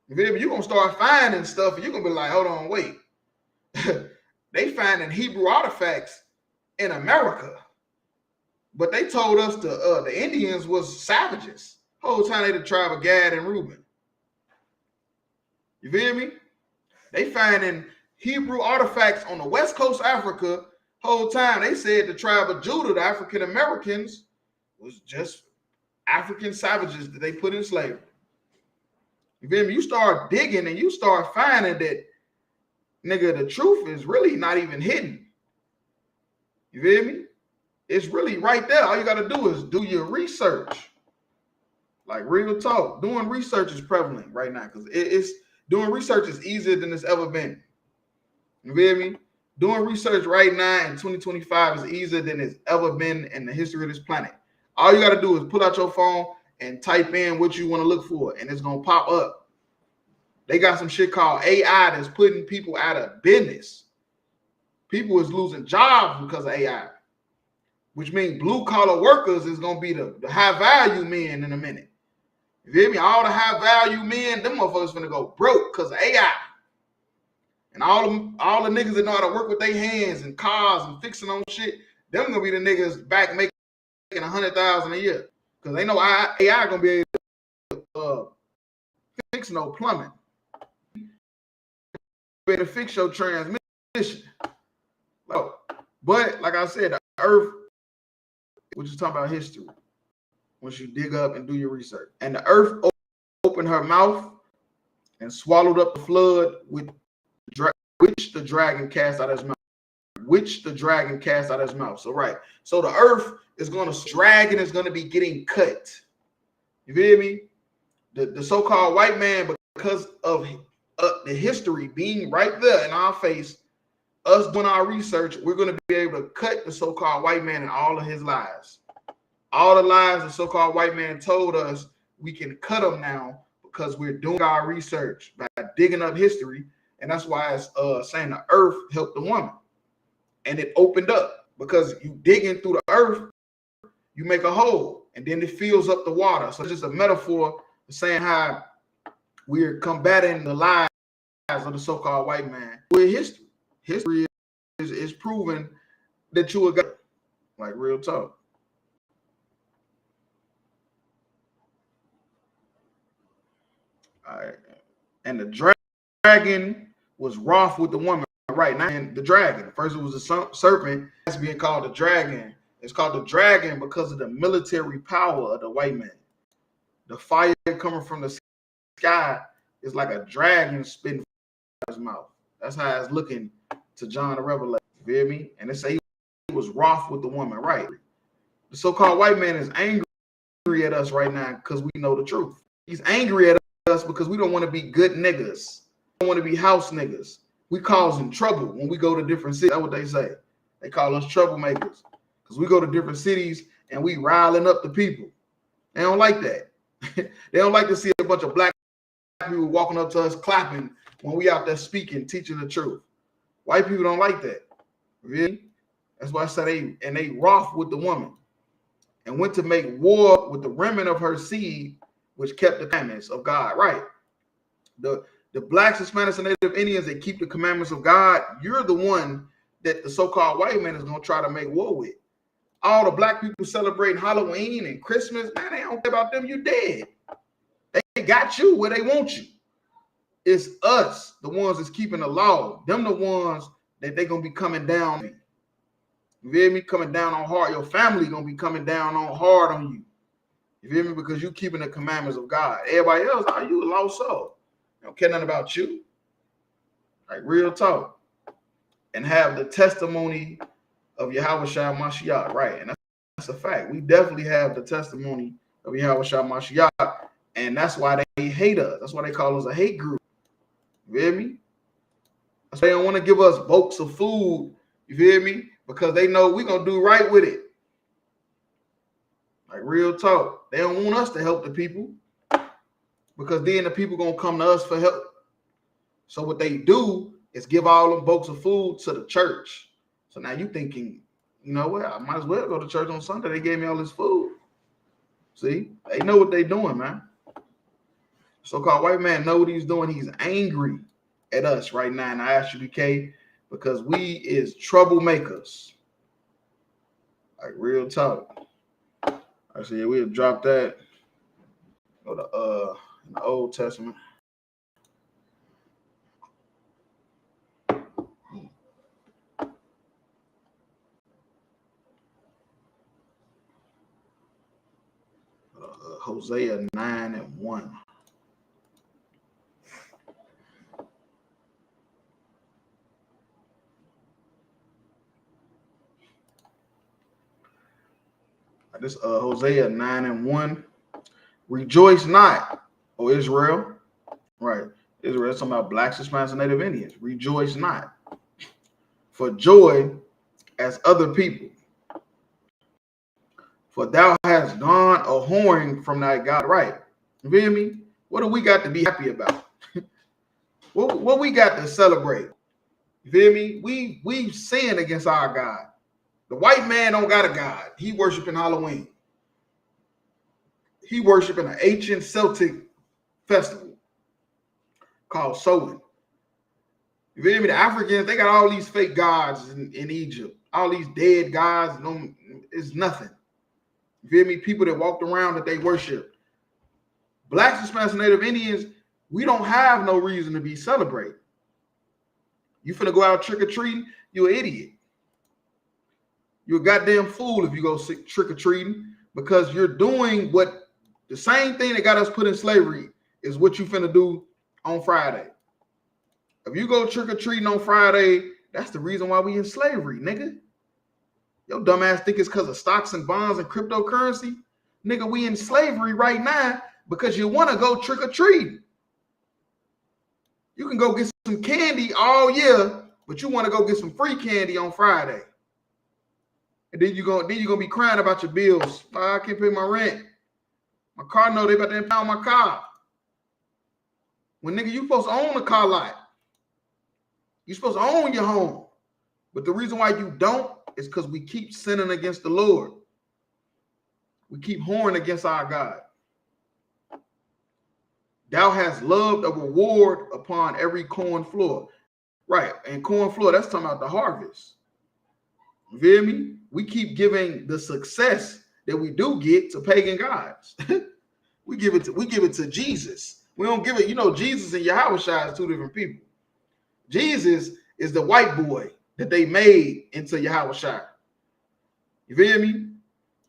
You feel me? You're gonna start finding stuff and you're gonna be like, hold on, wait. They finding Hebrew artifacts in America. But they told us the Indians was savages. Whole time they the tribe of Gad and Reuben. You feel me? They finding Hebrew artifacts on the west coast of Africa. Whole time they said the tribe of Judah, the African Americans, was just African savages that they put in slavery. You feel me? You start digging and you start finding that, nigga, the truth is really not even hidden. You feel me? It's really right there. All you got to do is do your research. Like real talk. Doing research is prevalent right now because it's doing research is easier than it's ever been. You feel me? Doing research right now in 2025 is easier than it's ever been in the history of this planet. All you got to do is pull out your phone and type in what you want to look for, and it's going to pop up. They got some shit called AI that's putting people out of business. People is losing jobs because of AI, which means blue-collar workers is going to be the high-value men in a minute. You feel me? All the high-value men, them motherfuckers finna go broke because of AI. And all the niggas that know how to work with their hands and cars and fixing on shit, them gonna be the niggas back making $100,000 a year. Because they know AI gonna be able to fix no plumbing. Better fix your transmission. But like I said, the earth, we're just talking about history. Once you dig up and do your research. And the earth opened her mouth and swallowed up the flood with which the dragon cast out of his mouth. Which the dragon cast out of his mouth. So right. So the earth is going to, dragon is going to be getting cut. You feel me? The so-called white man, because of the history being right there in our face, us doing our research, we're going to be able to cut the so-called white man and all of his lies. All the lies the so-called white man told us, we can cut them now because we're doing our research by digging up history. And that's why it's saying the earth helped the woman. And it opened up because you digging through the earth, you make a hole and then it fills up the water. So it's just a metaphor saying how we're combating the lies of the so-called white man with history. History is proving that you are God. Like real talk. All right. And the dragon was wroth with the woman right now. And the dragon, first it was a serpent, that's being called the dragon. It's called the dragon because of the military power of the white man. The fire coming from the sky is like a dragon spitting from his mouth. That's how it's looking to John the Revelator. You feel me? And they say he was wroth with the woman, right? The so-called white man is angry at us right now because we know the truth. He's angry at us because we don't want to be good niggas. We don't want to be house niggas. We causing trouble when we go to different cities. That's what they say. They call us troublemakers because we go to different cities and we riling up the people. They don't like that. They don't like to see a bunch of black people walking up to us clapping when we out there speaking, teaching the truth. White people don't like that. Really? That's why I said they wroth with the woman and went to make war with the remnant of her seed, which kept the commandments of God. Right. The blacks, Hispanics, and Native Indians that keep the commandments of God, you're the one that the so-called white man is going to try to make war with. All the black people celebrating Halloween and Christmas, man, they don't care about them. You dead. They got you where they want you. It's us, the ones that's keeping the law. Them the ones that they going to be coming down. You feel me? Coming down on hard. Your family going to be coming down on hard on you. You feel me? Because you keeping the commandments of God. Everybody else, are you a lost soul? They don't care nothing about you. Like real talk. And have the testimony of Yahweh Shah Mashiach. Right. And that's a fact. We definitely have the testimony of Yahweh Shah Mashiach. And that's why they hate us. That's why they call us a hate group. You feel me? That's why they don't want to give us bulks of food. You feel me? Because they know we're going to do right with it. Like real talk. They don't want us to help the people. because then the people gonna come to us for help. So what they do is give all them boats of food to the church. So now you thinking, you know what? I might as well go to church on Sunday. They gave me all this food. See, they know what they doing, man. So-called white man know what he's doing. He's angry at us right now in ISUPK because we is troublemakers. Like real talk. I said, yeah, we'll drop that. Go to in the Old Testament. Hosea 9:1. This Hosea 9:1. Rejoice not, O Israel. Right. Israel, talking about blacks, Hispanics, and Native Indians. Rejoice not for joy as other people. For thou hast gone a whoring from thy God. Right. You feel me? What do we got to be happy about? what we got to celebrate? You feel me? We've sinned against our God. The white man don't got a God. He worshiping Halloween. He worshiping an ancient Celtic festival called Samhain. You feel me? The Africans, they got all these fake gods in Egypt. All these dead gods. No, it's nothing. You feel me? People that walked around that they worship. Blacks, Hispanics, and Native Indians, we don't have no reason to be celebrating. You finna go out trick-or-treating, you're an idiot. You're a goddamn fool if you go trick-or-treating because you're doing what the same thing that got us put in slavery is what you finna do on Friday. If you go trick-or-treating on Friday, that's the reason why we in slavery, nigga. Your dumb ass think it's because of stocks and bonds and cryptocurrency. Nigga, we in slavery right now because you want to go trick-or-treating. You can go get some candy all year, but you want to go get some free candy on Friday. And then you're gonna be crying about your bills. Oh, I can't pay my rent. My car note, they about to impound my car. When nigga, you supposed to own a car lot. You're supposed to own your home. But the reason why you don't is because we keep sinning against the Lord. We keep whoring against our God. Thou hast loved a reward upon every corn floor. Right, and corn floor, that's talking about the harvest. You feel me? We keep giving the success that we do get to pagan gods. we give it to Jesus. We don't give it, Jesus and Yahushua is two different people. Jesus is the white boy that they made into Yahushua. You feel me?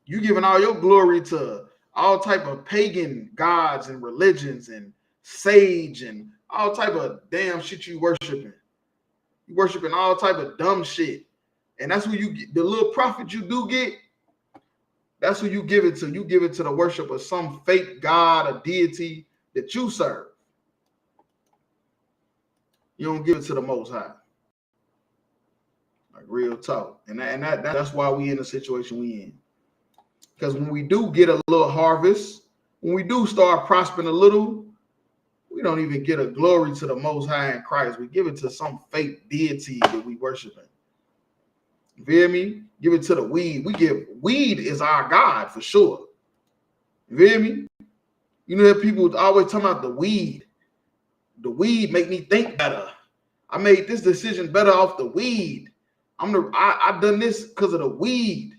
You giving all your glory to all type of pagan gods and religions and sage and all type of damn shit you worshiping. You worshiping all type of dumb shit. And that's who you get. The little profit you do get, that's who you give it to. You give it to the worship of some fake god or deity that you serve. You don't give it to the Most High. Like real talk. And that's why we in the situation we in. Because when we do get a little harvest, when we do start prospering a little, we don't even get a glory to the Most High in Christ. We give it to some fake deity that we worshiping. You feel me? Give it to the weed. Weed is our God for sure. You feel me? You know, people always talking about the weed. The weed make me think better. I made this decision better off the weed. I done this because of the weed.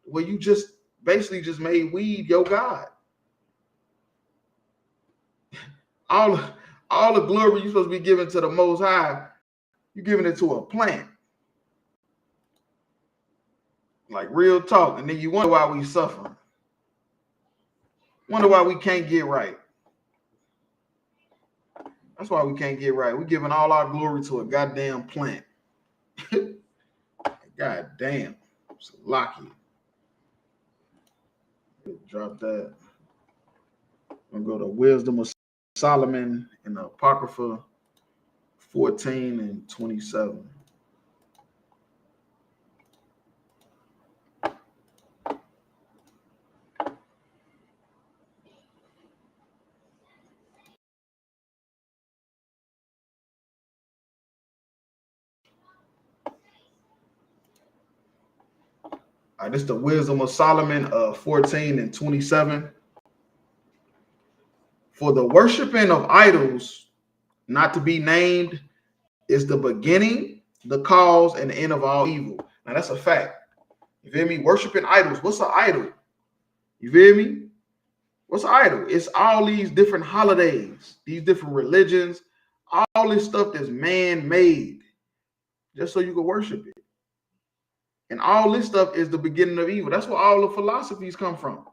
Where you just basically just made weed your God. All the glory you're supposed to be giving to the Most High, you're giving it to a plant. Like real talk. And then you wonder why we suffering. Wonder why we can't get right. That's why we can't get right. We're giving all our glory to a goddamn plant. God damn. It's lucky. Drop that. I'm going to go to Wisdom of Solomon in the Apocrypha 14 and 27. This is the Wisdom of Solomon 14 and 27. For the worshiping of idols, not to be named, is the beginning, the cause, and the end of all evil. Now that's a fact. You feel me? Worshiping idols. What's an idol? You feel me? What's an idol? It's all these different holidays, these different religions, all this stuff that's man-made, just so you can worship it. And all this stuff is the beginning of evil. That's where all the philosophies come from.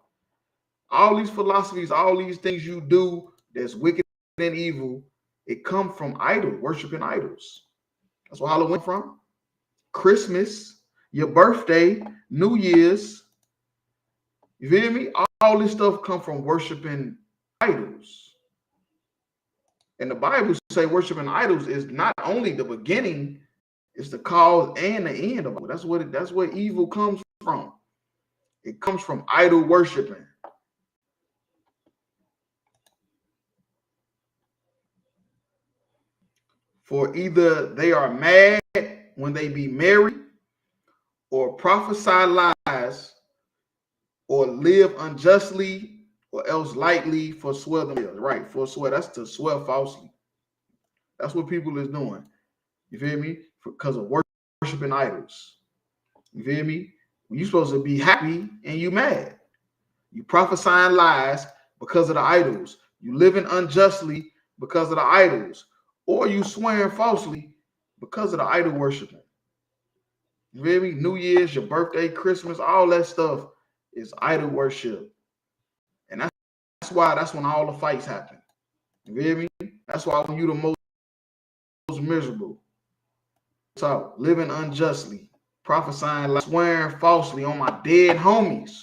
All these philosophies, all these things you do that's wicked and evil, it comes from worshiping idols. That's where Halloween from. Christmas, your birthday, New Year's. You feel me? All this stuff come from worshiping idols. And the Bible say worshiping idols is not only the beginning, it's the cause and the end of it. That's where evil comes from. It comes from idol worshiping. For either they are mad when they be merry, or prophesy lies, or live unjustly, or else lightly forswear themselves. Right, forswear, that's to swear falsely. That's what people is doing. You feel me? Because of worshiping idols. You feel me? You're supposed to be happy and you mad. You prophesying lies because of the idols. You living unjustly because of the idols. Or you swearing falsely because of the idol worshiping. You feel me? New Year's, your birthday, Christmas, all that stuff is idol worship. And that's when all the fights happen. You feel me? That's why when you the most miserable. So living unjustly, prophesying, like swearing falsely on my dead homies,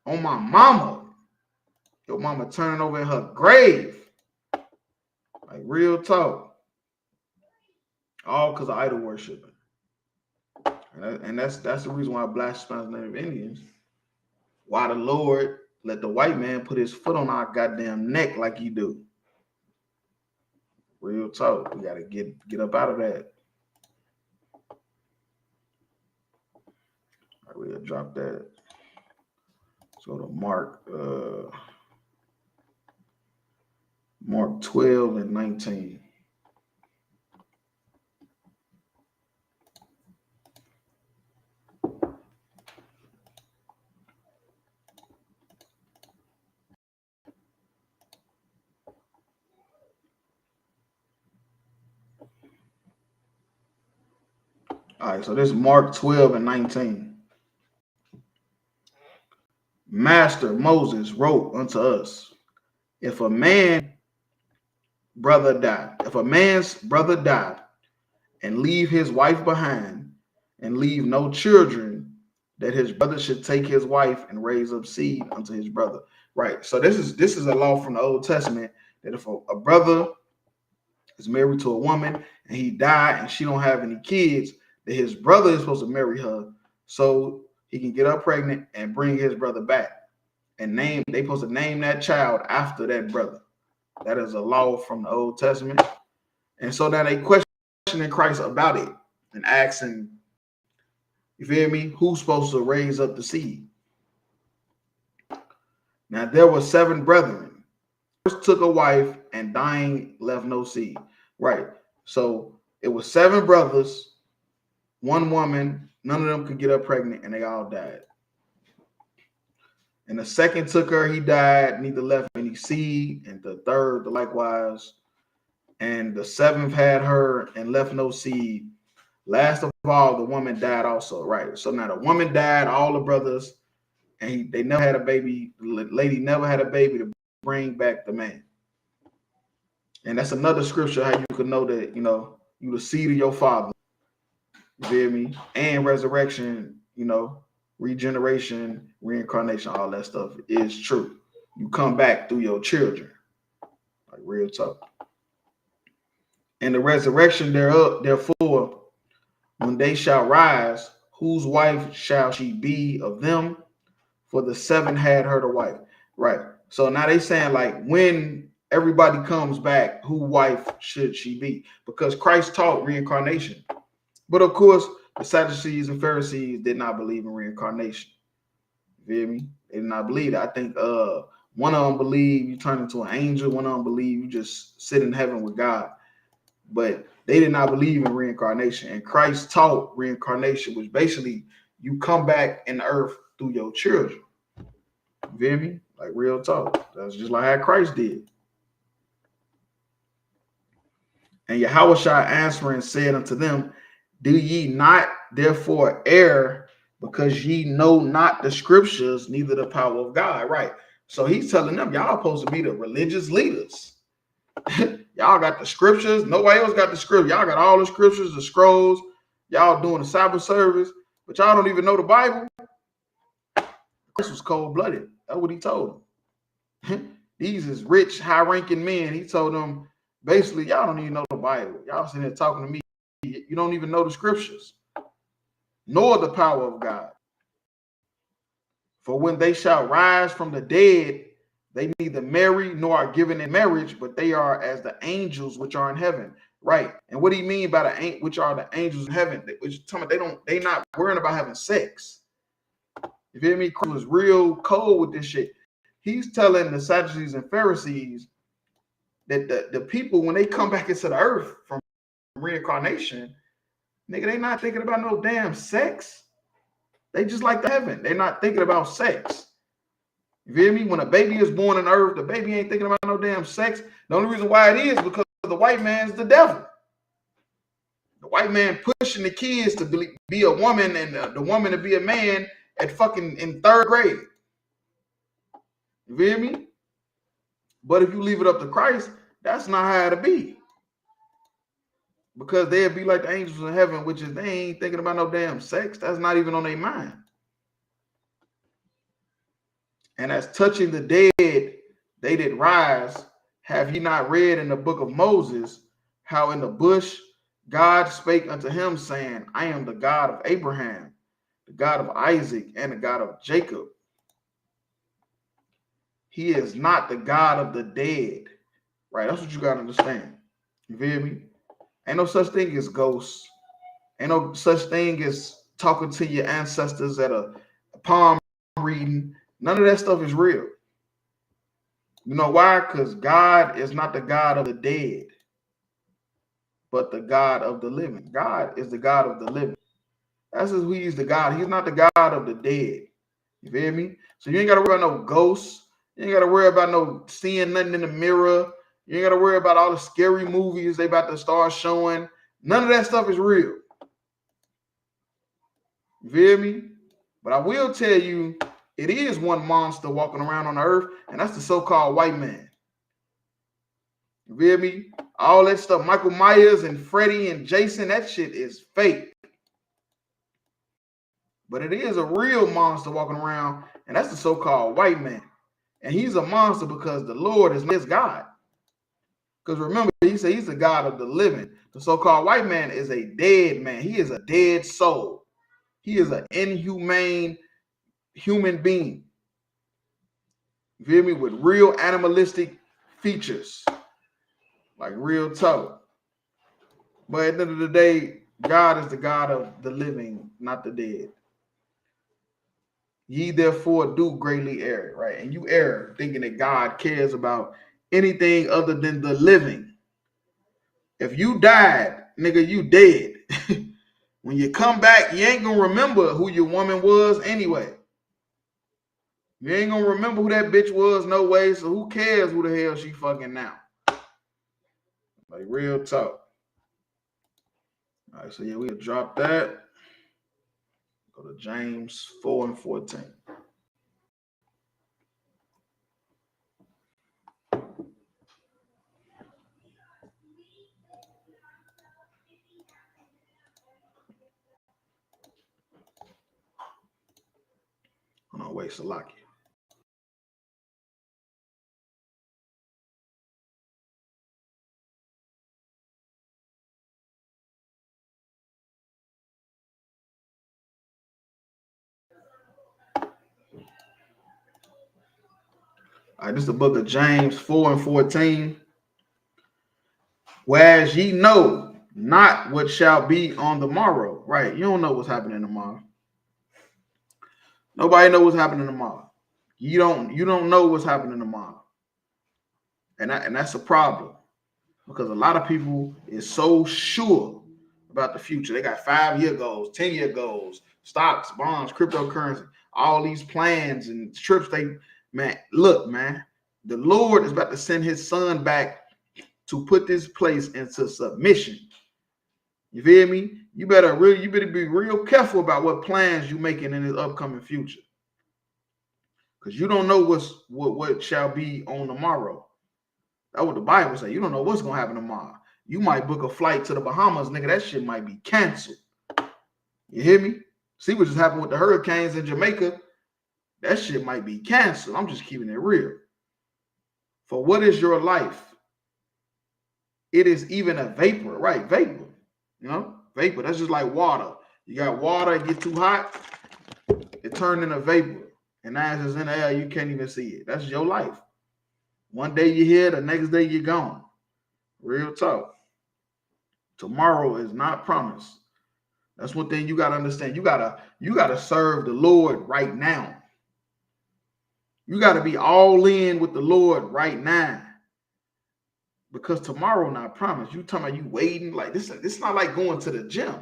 on my mama. Your mama turning over in her grave. Like real talk. All because of idol worshiping. And that's the reason why Black Hispanic Native Indians, why the Lord let the white man put his foot on our goddamn neck like he do. Real talk. We gotta get up out of that. All right, we'll drop that. Let's go to Mark 12 and 19. All right, so this is Mark 12 and 19. Master Moses wrote unto us, if a man's brother died and leave his wife behind and leave no children, that his brother should take his wife and raise up seed unto his brother. Right. So this is a law from the Old Testament that if a brother is married to a woman and he died and she don't have any kids, that his brother is supposed to marry her so he can get her pregnant and bring his brother back. And they supposed to name that child after that brother. That is a law from the Old Testament. And so now they questioning Christ about it and asking, you feel me, who's supposed to raise up the seed? Now there were 7 brethren. First took a wife and dying left no seed. Right. So it was 7 brothers, 1 woman, none of them could get her pregnant, and they all died. And the second took her, he died, neither left any seed. And the third, likewise. And the 7th had her and left no seed. Last of all, the woman died also. Right. So now the woman died, all the brothers, and they never had a baby. The lady never had a baby to bring back the man. And that's another scripture how you could know that, you the seed of your father. You feel me? And resurrection, regeneration, reincarnation, all that stuff is true. You come back through your children. Like real talk. And the resurrection thereof, therefore, when they shall rise, whose wife shall she be of them? For the 7 had her to wife. Right. So now they saying like when everybody comes back, whose wife should she be? Because Christ taught reincarnation. But of course, The Sadducees and Pharisees did not believe in reincarnation. You feel me? They did not believe that. I think one of them believed you turn into an angel. One of them believed you just sit in heaven with God. But they did not believe in reincarnation. And Christ taught reincarnation, which basically you come back in the earth through your children. You feel me? Like real talk. That's just like how Christ did. And Yahushua answering said unto them, do ye not therefore err, because ye know not the scriptures, neither the power of God? Right. So he's telling them, y'all supposed to be the religious leaders. Y'all got the scriptures. Nobody else got the scripture. Y'all got all the scriptures, the scrolls. Y'all doing the Sabbath service, but y'all don't even know the Bible. This was cold-blooded. That's what he told them. These is rich, high-ranking men. He told them, basically, y'all don't even know the Bible. Y'all sitting there talking to me. You don't even know the scriptures, nor the power of God. For when they shall rise from the dead, they neither marry nor are given in marriage, but they are as the angels which are in heaven. Right. And what do you mean by the which are the angels in heaven? Which they not worrying about having sex. You feel me? Christ was real cold with this shit. He's telling the Sadducees and Pharisees that the people, when they come back into the earth from reincarnation, nigga, they not thinking about no damn sex. They just like the heaven. They're not thinking about sex. You feel me? When a baby is born on earth, the baby ain't thinking about no damn sex. The only reason why it is because the white man's the devil. The white man pushing the kids to be a woman and the woman to be a man at fucking in 3rd grade. You feel me? But if you leave it up to Christ, that's not how it'll be. Because they'll be like the angels in heaven, which is they ain't thinking about no damn sex. That's not even on their mind. And as touching the dead, they did rise. Have ye not read in the book of Moses, how in the bush God spake unto him, saying, I am the God of Abraham, the God of Isaac, and the God of Jacob. He is not the God of the dead. Right? That's what you got to understand. You feel me? Ain't no such thing as ghosts. Ain't no such thing as talking to your ancestors at a palm reading. None of that stuff is real. You know why? Because God is not the God of the dead, but the God of the living. God is the God of the living. That's who he's the God. He's not the God of the dead. You feel me? So you ain't got to worry about no ghosts. You ain't got to worry about no seeing nothing in the mirror. You ain't got to worry about all the scary movies they about to start showing. None of that stuff is real. You feel me? But I will tell you, it is one monster walking around on the earth, and that's the so-called white man. You feel me? All that stuff, Michael Myers and Freddy and Jason, that shit is fake. But it is a real monster walking around, and that's the so-called white man. And he's a monster because the Lord is his God. Because remember, he said he's the God of the living. The so-called white man is a dead man. He is a dead soul. He is an inhumane human being. You feel me? With real animalistic features. Like real talk. But at the end of the day, God is the God of the living, not the dead. Ye therefore do greatly err, right? And you err thinking that God cares about anything other than the living. If you died, nigga, you dead. When you come back, you ain't gonna remember who your woman was anyway. You ain't gonna remember who that bitch was, no way. So who cares who the hell she fucking now? Like real talk. All right, so yeah, we'll drop that. Go to James 4:14. Oh, wait, Salaki. All right, this is the book of James 4:14. Whereas ye know not what shall be on the morrow. Right? You don't know what's happening tomorrow. Nobody knows what's happening tomorrow. You don't know what's happening tomorrow. And that's a problem, because a lot of people is so sure about the future. They got 5-year goals, 10-year goals, stocks, bonds, cryptocurrency, all these plans and trips. Look, man, the Lord is about to send his son back to put this place into submission. You feel me? You better be real careful about what plans you're making in this upcoming future, because you don't know what shall be on tomorrow. That's what the Bible says. You don't know what's gonna happen tomorrow. You might book a flight to the Bahamas, nigga. That shit might be canceled. You hear me? See what just happened with the hurricanes in Jamaica? That shit might be canceled. I'm just keeping it real. For what is your life? It is even a vapor, right? Vapor. You know, vapor. That's just like water. You got water, it gets too hot, it turned into vapor. And now it's just in the air, you can't even see it. That's your life. One day you're here, the next day you're gone. Real talk. Tomorrow is not promised. That's one thing you gotta understand. You gotta serve the Lord right now. You gotta be all in with the Lord right now, because tomorrow not promised. You talking about you waiting like this? It's not like going to the gym.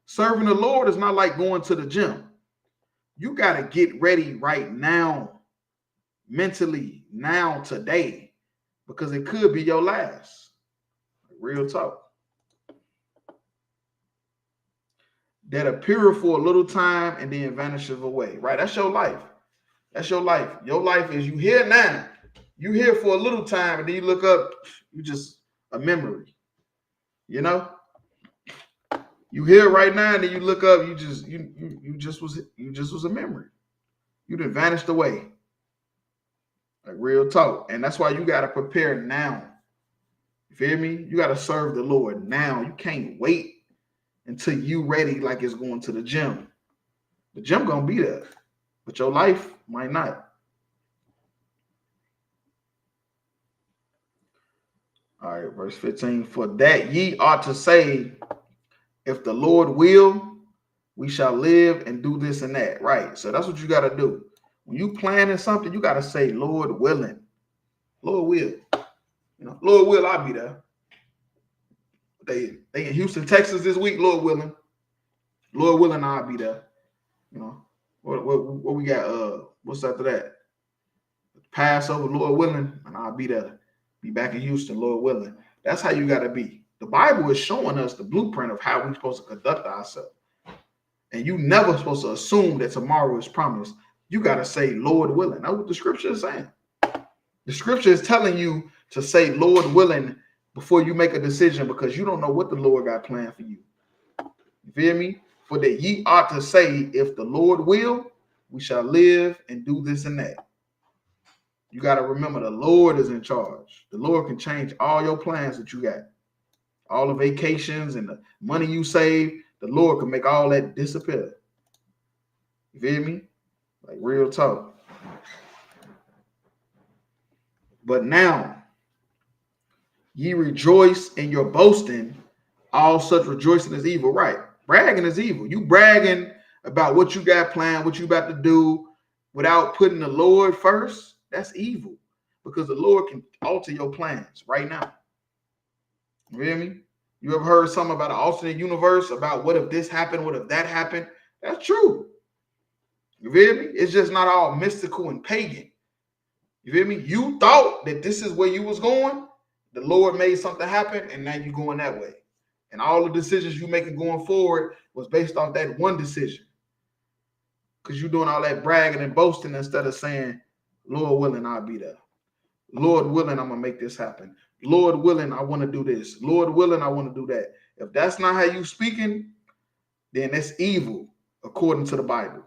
Serving the Lord is not like going to the gym. You gotta get ready right now. Mentally, now, today, because it could be your last. Real talk. That appeareth for a little time and then vanishes away. Right? That's your life. That's your life. Your life is you here now. You here for a little time, and then you look up, you just a memory. You know? You here right now, and then you look up, you just was a memory. You done vanished away. Like real talk. And that's why you got to prepare now. You feel me? You got to serve the Lord now. You can't wait until you ready like it's going to the gym. The gym going to be there, but your life might not. All right, verse 15. For that ye ought to say, if the Lord will, we shall live and do this and that. Right. So that's what you got to do. When you planning something, you got to say, Lord willing. Lord will. You know, Lord will, I'll be there. They in Houston, Texas this week, Lord willing. Lord willing, I'll be there. You know, what we got? What's after that? Passover, Lord willing, and I'll be there. Be back in Houston, Lord willing. That's how you got to be. The Bible is showing us the blueprint of how we're supposed to conduct ourselves. And you never supposed to assume that tomorrow is promised. You got to say, Lord willing. That's what the scripture is saying. The scripture is telling you to say, Lord willing, before you make a decision, because you don't know what the Lord got planned for you. You feel me? For that ye ought to say, if the Lord will, we shall live and do this and that. You got to remember the Lord is in charge. The Lord can change all your plans that you got. All the vacations and the money you save, the Lord can make all that disappear. You feel me? Like real talk. But now, ye rejoice in your boasting. All such rejoicing is evil. Right. Bragging is evil. You bragging about what you got planned, what you about to do without putting the Lord first. That's evil, because the Lord can alter your plans right now. You hear me? You ever heard something about an alternate universe, about what if this happened, what if that happened? That's true. You feel me? It's just not all mystical and pagan. You feel me? You thought that this is where you was going. The Lord made something happen, and now you're going that way. And all the decisions you making going forward was based off that one decision. Because you're doing all that bragging and boasting instead of saying, Lord willing, I'll be there. Lord willing, I'm going to make this happen. Lord willing, I want to do this. Lord willing, I want to do that. If that's not how you speaking, then that's evil according to the Bible.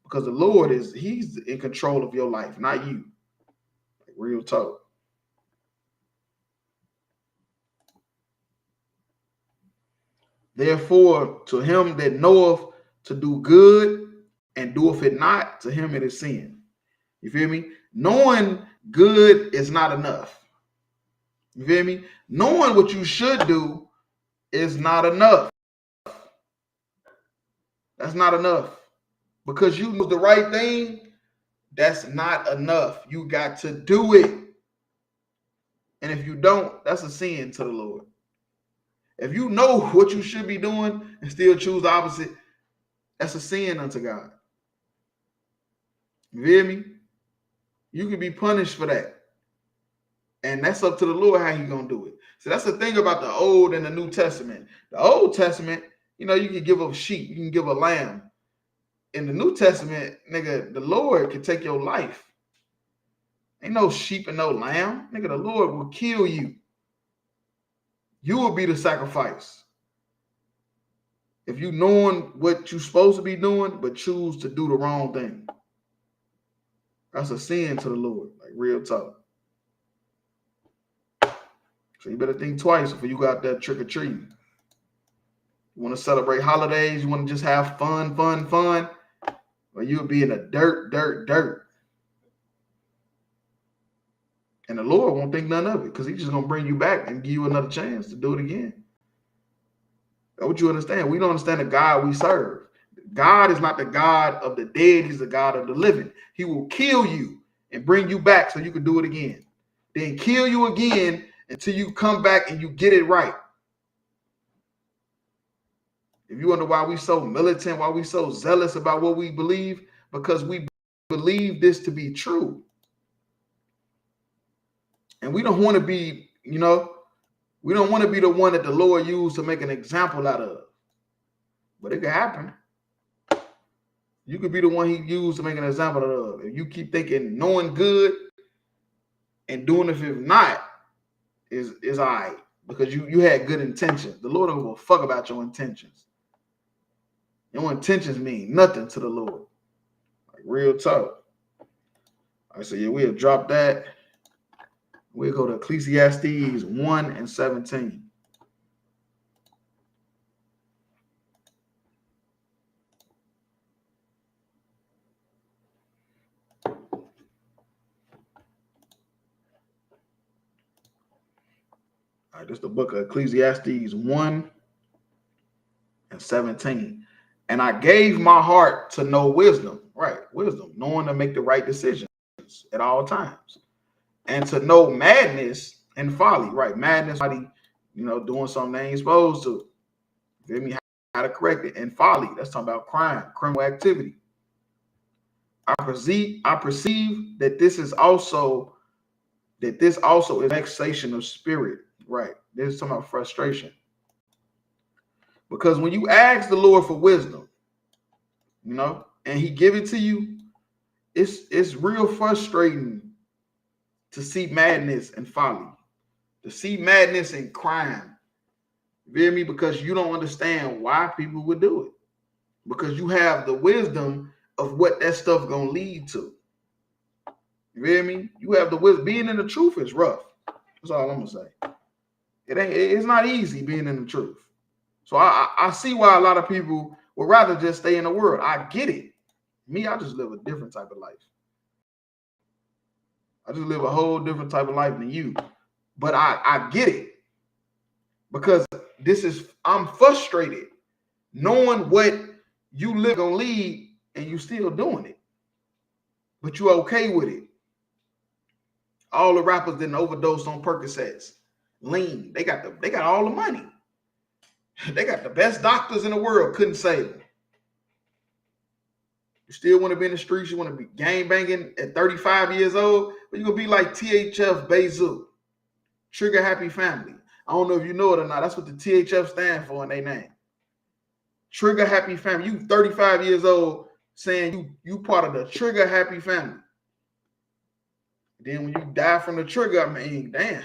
Because the Lord he's in control of your life, not you. Like real talk. Therefore, to him that knoweth to do good and doeth it not, to him it is sin. You feel me? Knowing good is not enough. You feel me? Knowing what you should do is not enough. That's not enough. Because you do the right thing, that's not enough. You got to do it. And if you don't, that's a sin to the Lord. If you know what you should be doing and still choose the opposite, that's a sin unto God. You hear me? You can be punished for that. And that's up to the Lord how He's going to do it. So that's the thing about the Old and the New Testament. The Old Testament, you know, you can give a sheep, you can give a lamb. In the New Testament, nigga, the Lord can take your life. Ain't no sheep and no lamb. Nigga, the Lord will kill you. You will be the sacrifice. If you knowing what you're supposed to be doing, but choose to do the wrong thing. That's a sin to the Lord, like real talk. So you better think twice before you got that trick-or-treating. You want to celebrate holidays, you want to just have fun, or you'll be in the dirt. And the Lord won't think none of it because He's just going to bring you back and give you another chance to do it again. That's what you understand. We don't understand the God we serve. God is not the God of the dead. He's the God of the living. He will kill you and bring you back so you can do it again. Then kill you again until you come back and you get it right. If you wonder why we so militant, why we so zealous about what we believe, because we believe this to be true. And we don't want to be, you know, we don't want to be the one that the Lord used to make an example out of. But it could happen. You could be the one He used to make an example out of. If you keep thinking knowing good and doing it if not is all right. Because you had good intentions. The Lord don't give a fuck about your intentions. Your intentions mean nothing to the Lord. Like real talk. All right, so yeah, we'll drop that. We'll go to Ecclesiastes 1:17. All right, this is the book of Ecclesiastes 1:17. And I gave my heart to know wisdom, right? Wisdom, knowing to make the right decisions at all times. And to know madness and folly, right? Madness, you know, doing something they ain't supposed to. You feel me? How to correct it. And folly, that's talking about crime, criminal activity. I perceive that this also is vexation of spirit, right? This is talking about frustration. Because when you ask the Lord for wisdom, you know, and He give it to you, it's real frustrating to see madness and folly, to see madness and crime. You hear me? Because you don't understand why people would do it. Because you have the wisdom of what that stuff gonna lead to. You hear me? You have the wisdom. Being in the truth is rough. That's all I'm gonna say. It's not easy being in the truth. So I see why a lot of people would rather just stay in the world. I get it. Me, I just live a different type of life. I just live a whole different type of life than you. But I get it. Because I'm frustrated knowing what you live gonna lead and you still doing it. But you okay with it. All the rappers didn't overdose on Percocets. Lean. They got all the money. They got the best doctors in the world. Couldn't save them. You still want to be in the streets. You want to be gang banging at 35 years old. But you're going to be like THF Bezoo. Trigger Happy Family. I don't know if you know it or not. That's what the THF stand for in their name. Trigger Happy Family. You 35 years old saying you part of the Trigger Happy Family. Then when you die from the trigger, I mean, damn.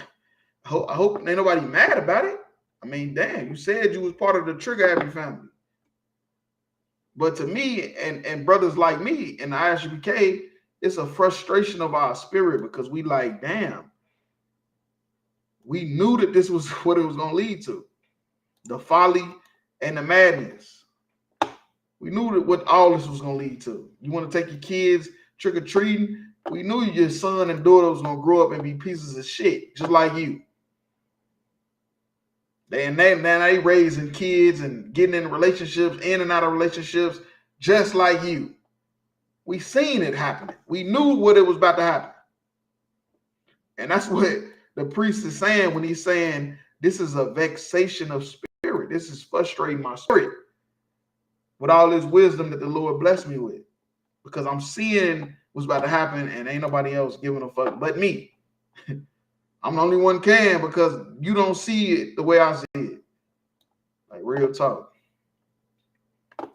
I hope ain't nobody mad about it. I mean, damn, you said you was part of the Trigger Happy Family. But to me and brothers like me in the ISUPK, it's a frustration of our spirit because we like, damn, we knew that this was what it was going to lead to. The folly and the madness. We knew that what all this was going to lead to. You want to take your kids trick-or-treating? We knew your son and daughter was going to grow up and be pieces of shit, just like you. They raising kids and getting in relationships, in and out of relationships, just like you. We seen it happening. We knew what it was about to happen. And that's what the priest is saying when he's saying, this is a vexation of spirit. This is frustrating my spirit with all this wisdom that the Lord blessed me with. Because I'm seeing what's about to happen and ain't nobody else giving a fuck but me. I'm the only one can because you don't see it the way I see it. Like real talk. All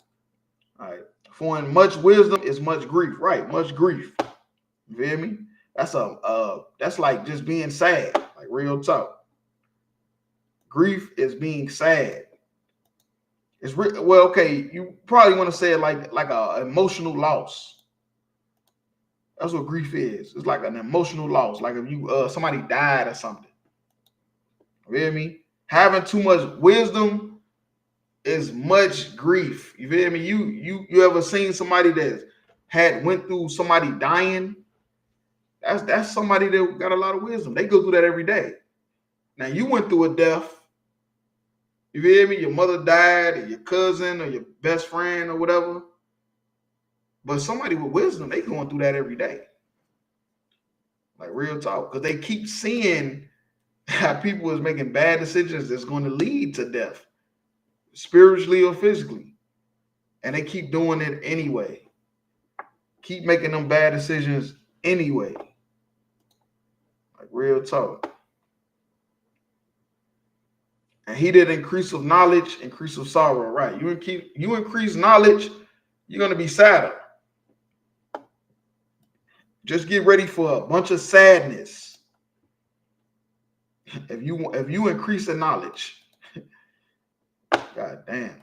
right. For in much wisdom is much grief. Right. Much grief. You feel me? That's like just being sad. Like real talk. Grief is being sad. It's well, okay. You probably want to say it like a emotional loss. That's what grief is. It's like an emotional loss. Like if you somebody died or something. You feel me? Having too much wisdom is much grief. You feel me? You ever seen somebody that went through somebody dying? That's somebody that got a lot of wisdom. They go through that every day. Now you went through a death. You feel me? Your mother died, or your cousin, or your best friend, or whatever. But somebody with wisdom, they going through that every day. Like real talk. Because they keep seeing how people is making bad decisions that's going to lead to death. Spiritually or physically. And they keep doing it anyway. Keep making them bad decisions anyway. Like real talk. And he did increase of knowledge, increase of sorrow. Right. You increase knowledge, you're going to be sadder. Just get ready for a bunch of sadness. If you increase the knowledge. God damn.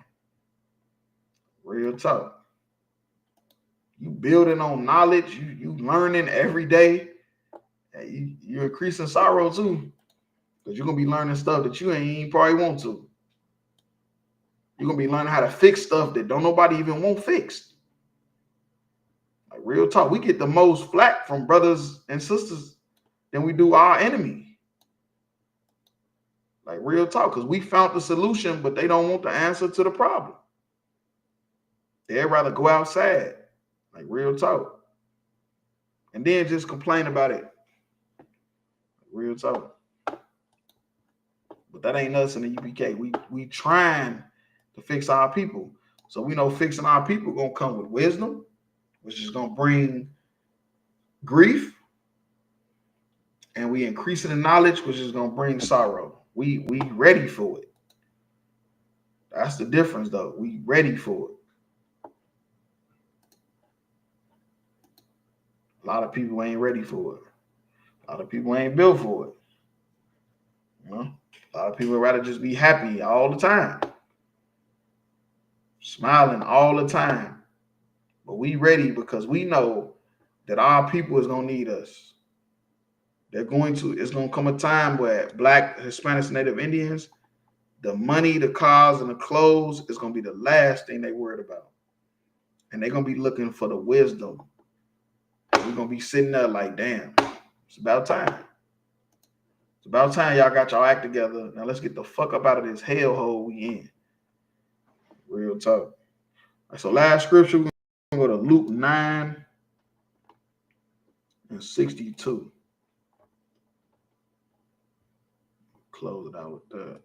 Real talk. You building on knowledge, you learning every day. You increasing sorrow too. Because you're gonna be learning stuff that you ain't probably want to. You're gonna be learning how to fix stuff that don't nobody even want fixed. Like real talk, we get the most flack from brothers and sisters than we do our enemy. Like real talk, because we found the solution, but they don't want the answer to the problem. They'd rather go outside. Like real talk. And then just complain about it. Real talk. But that ain't us in the UPK. We trying to fix our people. So we know fixing our people gonna come with wisdom, which is gonna bring grief, and we increasing the knowledge, which is gonna bring sorrow. We ready for it. That's the difference, though. We ready for it. A lot of people ain't ready for it. A lot of people ain't built for it. You know? A lot of people would rather just be happy all the time. Smiling all the time. But we ready because we know that our people is going to need us. It's going to come a time where Black, Hispanics, Native Indians, the money, the cars, and the clothes is going to be the last thing they worried about. And they're going to be looking for the wisdom. We're going to be sitting there like, damn, it's about time. It's about time y'all got y'all act together. Now let's get the fuck up out of this hellhole we in. Real talk. Right, so last scripture, we're going to go to Luke 9 and 62. Close it out with that.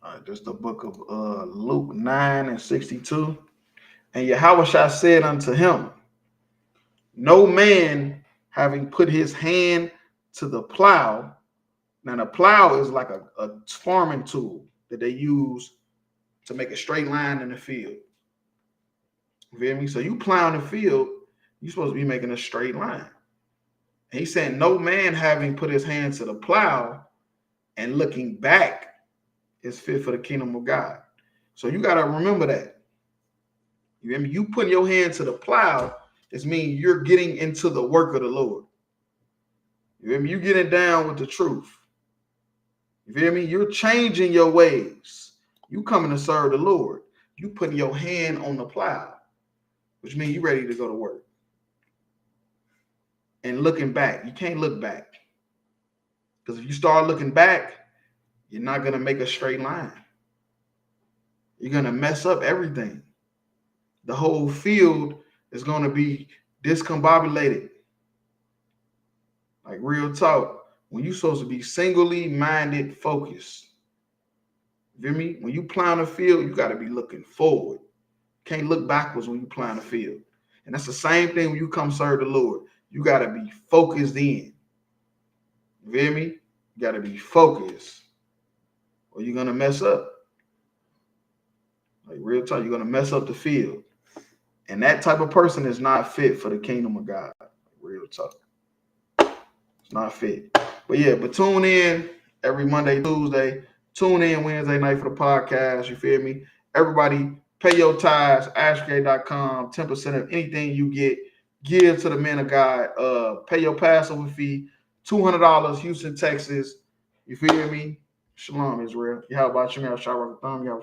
All right, this is the book of Luke 9 and 62. And Yahushua said unto him, no man having put his hand to the plow. Now the plow is like a farming tool that they use to make a straight line in the field. You feel me? So you plowing the field, you're supposed to be making a straight line. And he's saying no man having put his hand to the plow and looking back is fit for the kingdom of God. So you got to remember that. You hear me? You putting your hand to the plow, this means you're getting into the work of the Lord. You hear me? You getting down with the truth. You feel me? You're changing your ways. You coming to serve the Lord. You putting your hand on the plow, which means you ready to go to work. And looking back, you can't look back. Because if you start looking back, you're not going to make a straight line. You're going to mess up everything. The whole field is going to be discombobulated. Like real talk. When you're supposed to be singly minded, focused. You feel me? When you plow the field, you got to be looking forward. Can't look backwards when you plow the field. And that's the same thing when you come serve the Lord. You got to be focused in. You feel me? You got to be focused. Or you're going to mess up. Like real talk, you're going to mess up the field. And that type of person is not fit for the kingdom of God. Like real talk. It's not fit. But tune in every Monday, Tuesday. Tune in Wednesday night for the podcast. You feel me? Everybody pay your tithes, ISUPK.com. 10% of anything you get, give to the men of God. Pay your Passover fee, $200, Houston, Texas. You feel me? Shalom, Israel. How about you? Thumb.